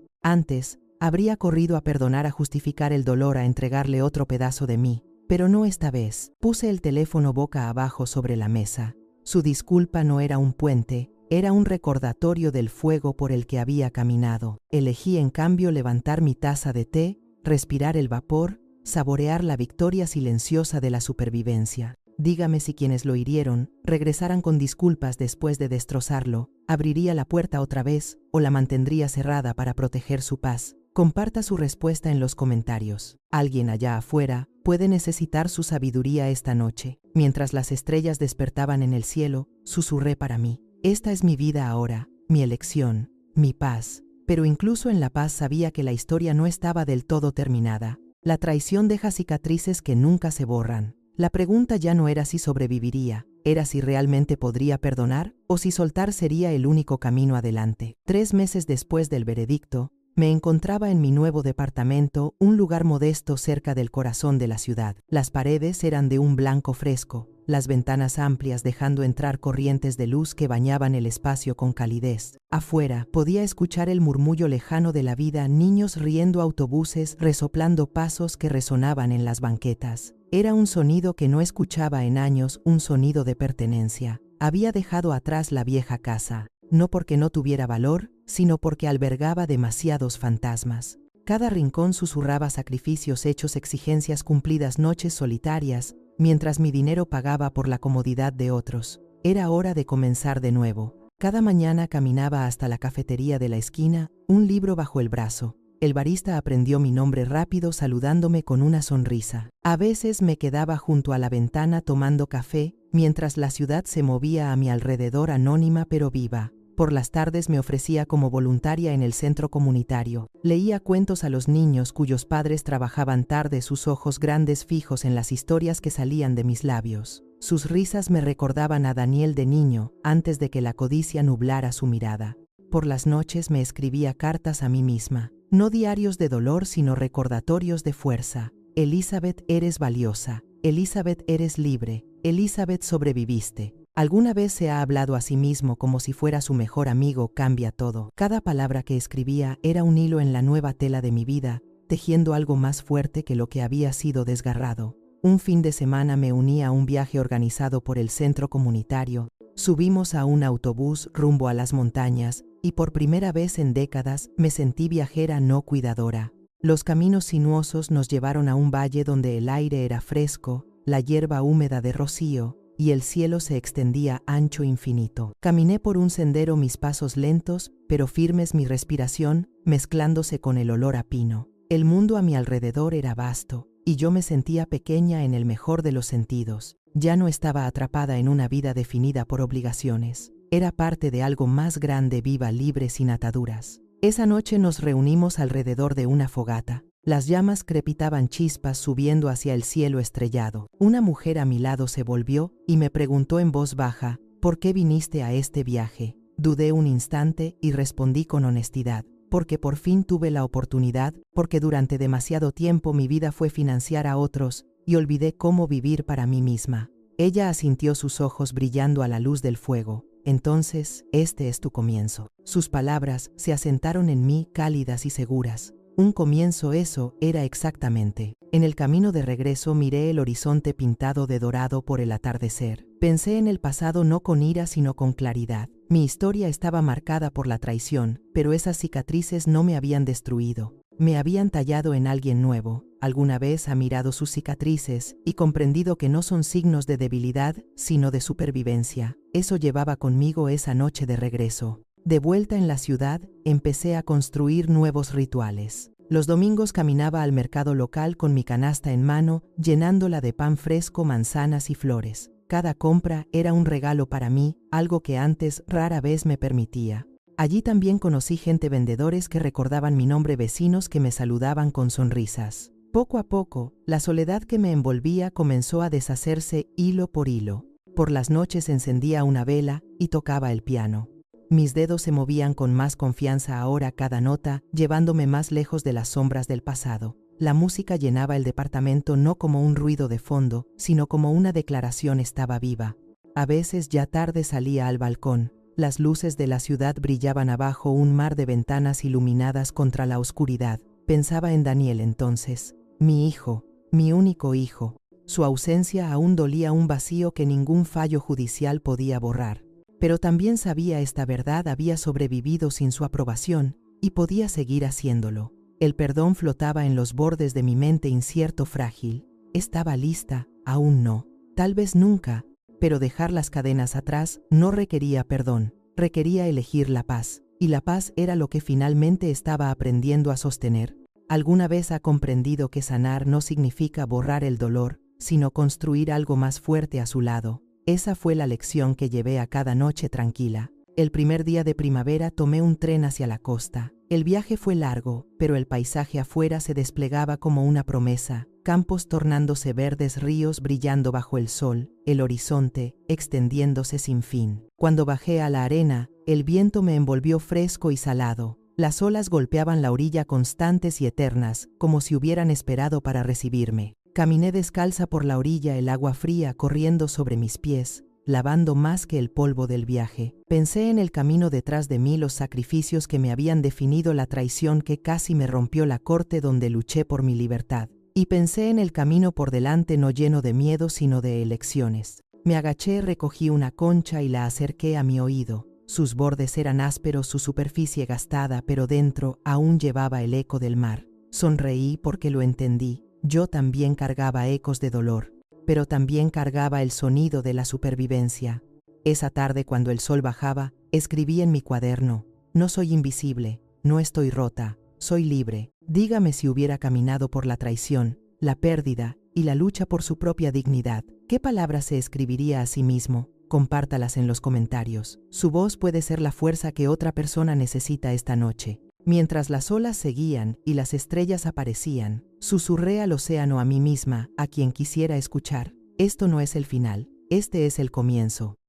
Antes, habría corrido a perdonar, a justificar el dolor, a entregarle otro pedazo de mí. Pero no esta vez. Puse el teléfono boca abajo sobre la mesa. Su disculpa no era un puente, era un recordatorio del fuego por el que había caminado. Elegí en cambio levantar mi taza de té, respirar el vapor, saborear la victoria silenciosa de la supervivencia. Dígame si quienes lo hirieron regresaran con disculpas después de destrozarlo, ¿abriría la puerta otra vez o la mantendría cerrada para proteger su paz? Comparta su respuesta en los comentarios. Alguien allá afuera puede necesitar su sabiduría esta noche. Mientras las estrellas despertaban en el cielo, susurré para mí: esta es mi vida ahora, mi elección, mi paz. Pero incluso en la paz sabía que la historia no estaba del todo terminada. La traición deja cicatrices que nunca se borran. La pregunta ya no era si sobreviviría, era si realmente podría perdonar o si soltar sería el único camino adelante. 3 meses después del veredicto, me encontraba en mi nuevo departamento, un lugar modesto cerca del corazón de la ciudad. Las paredes eran de un blanco fresco, las ventanas amplias dejando entrar corrientes de luz que bañaban el espacio con calidez. Afuera podía escuchar el murmullo lejano de la vida, niños riendo, autobuses resoplando, pasos que resonaban en las banquetas. Era un sonido que no escuchaba en años, un sonido de pertenencia. Había dejado atrás la vieja casa, no porque no tuviera valor, sino porque albergaba demasiados fantasmas. Cada rincón susurraba sacrificios hechos, exigencias cumplidas, noches solitarias, mientras mi dinero pagaba por la comodidad de otros. Era hora de comenzar de nuevo. Cada mañana caminaba hasta la cafetería de la esquina, un libro bajo el brazo. El barista aprendió mi nombre rápido, saludándome con una sonrisa. A veces me quedaba junto a la ventana tomando café, mientras la ciudad se movía a mi alrededor, anónima pero viva. Por las tardes me ofrecía como voluntaria en el centro comunitario. Leía cuentos a los niños cuyos padres trabajaban tarde, sus ojos grandes fijos en las historias que salían de mis labios. Sus risas me recordaban a Daniel de niño, antes de que la codicia nublara su mirada. Por las noches me escribía cartas a mí misma. No diarios de dolor, sino recordatorios de fuerza. Elizabeth, eres valiosa. Elizabeth, eres libre. Elizabeth, sobreviviste. Alguna vez se ha hablado a sí mismo como si fuera su mejor amigo. Cambia todo. Cada palabra que escribía era un hilo en la nueva tela de mi vida, tejiendo algo más fuerte que lo que había sido desgarrado. Un fin de semana me uní a un viaje organizado por el centro comunitario. Subimos a un autobús rumbo a las montañas, y por primera vez en décadas me sentí viajera, no cuidadora. Los caminos sinuosos nos llevaron a un valle donde el aire era fresco, la hierba húmeda de rocío, y el cielo se extendía ancho, infinito. Caminé por un sendero, mis pasos lentos, pero firmes, mi respiración mezclándose con el olor a pino. El mundo a mi alrededor era vasto, y yo me sentía pequeña en el mejor de los sentidos. Ya no estaba atrapada en una vida definida por obligaciones. Era parte de algo más grande, viva, libre, sin ataduras. Esa noche nos reunimos alrededor de una fogata. Las llamas crepitaban, chispas subiendo hacia el cielo estrellado. Una mujer a mi lado se volvió y me preguntó en voz baja: ¿por qué viniste a este viaje? Dudé un instante y respondí con honestidad: porque por fin tuve la oportunidad, porque durante demasiado tiempo mi vida fue financiar a otros y olvidé cómo vivir para mí misma. Ella asintió, sus ojos brillando a la luz del fuego. Entonces, este es tu comienzo. Sus palabras se asentaron en mí, cálidas y seguras. Un comienzo, eso era exactamente. En el camino de regreso miré el horizonte pintado de dorado por el atardecer. Pensé en el pasado no con ira sino con claridad. Mi historia estaba marcada por la traición, pero esas cicatrices no me habían destruido. Me habían tallado en alguien nuevo. Alguna vez ha mirado sus cicatrices y comprendido que no son signos de debilidad, sino de supervivencia. Eso llevaba conmigo esa noche de regreso. De vuelta en la ciudad, empecé a construir nuevos rituales. Los domingos caminaba al mercado local con mi canasta en mano, llenándola de pan fresco, manzanas y flores. Cada compra era un regalo para mí, algo que antes rara vez me permitía. Allí también conocí gente, vendedores que recordaban mi nombre, vecinos que me saludaban con sonrisas. Poco a poco, la soledad que me envolvía comenzó a deshacerse hilo por hilo. Por las noches encendía una vela y tocaba el piano. Mis dedos se movían con más confianza ahora, cada nota llevándome más lejos de las sombras del pasado. La música llenaba el departamento no como un ruido de fondo, sino como una declaración. Estaba viva. A veces ya tarde salía al balcón. Las luces de la ciudad brillaban abajo un mar de ventanas iluminadas contra la oscuridad. Pensaba en Daniel entonces, mi hijo, mi único hijo. Su ausencia aún dolía, un vacío que ningún fallo judicial podía borrar. Pero también sabía esta verdad: había sobrevivido sin su aprobación y podía seguir haciéndolo. El perdón flotaba en los bordes de mi mente, incierto, frágil. Estaba lista, aún no. Tal vez nunca, pero dejar las cadenas atrás no requería perdón, requería elegir la paz. Y la paz era lo que finalmente estaba aprendiendo a sostener. ¿Alguna vez ha comprendido que sanar no significa borrar el dolor, sino construir algo más fuerte a su lado? Esa fue la lección que llevé a cada noche tranquila. El primer día de primavera tomé un tren hacia la costa. El viaje fue largo, pero el paisaje afuera se desplegaba como una promesa. Campos tornándose verdes, ríos brillando bajo el sol, el horizonte extendiéndose sin fin. Cuando bajé a la arena, el viento me envolvió fresco y salado. Las olas golpeaban la orilla constantes y eternas, como si hubieran esperado para recibirme. Caminé descalza por la orilla, el agua fría corriendo sobre mis pies, lavando más que el polvo del viaje. Pensé en el camino detrás de mí, los sacrificios que me habían definido, la traición que casi me rompió, la corte donde luché por mi libertad. Y pensé en el camino por delante, no lleno de miedo sino de elecciones. Me agaché, recogí una concha y la acerqué a mi oído. Sus bordes eran ásperos, su superficie gastada, pero dentro aún llevaba el eco del mar. Sonreí porque lo entendí. Yo también cargaba ecos de dolor, pero también cargaba el sonido de la supervivencia. Esa tarde, cuando el sol bajaba, escribí en mi cuaderno: no soy invisible, no estoy rota, soy libre. Dígame si hubiera caminado por la traición, la pérdida y la lucha por su propia dignidad, ¿qué palabras se escribiría a sí mismo? Compártalas en los comentarios. Su voz puede ser la fuerza que otra persona necesita esta noche. Mientras las olas seguían y las estrellas aparecían, susurré al océano, a mí misma, a quien quisiera escuchar: esto no es el final, este es el comienzo.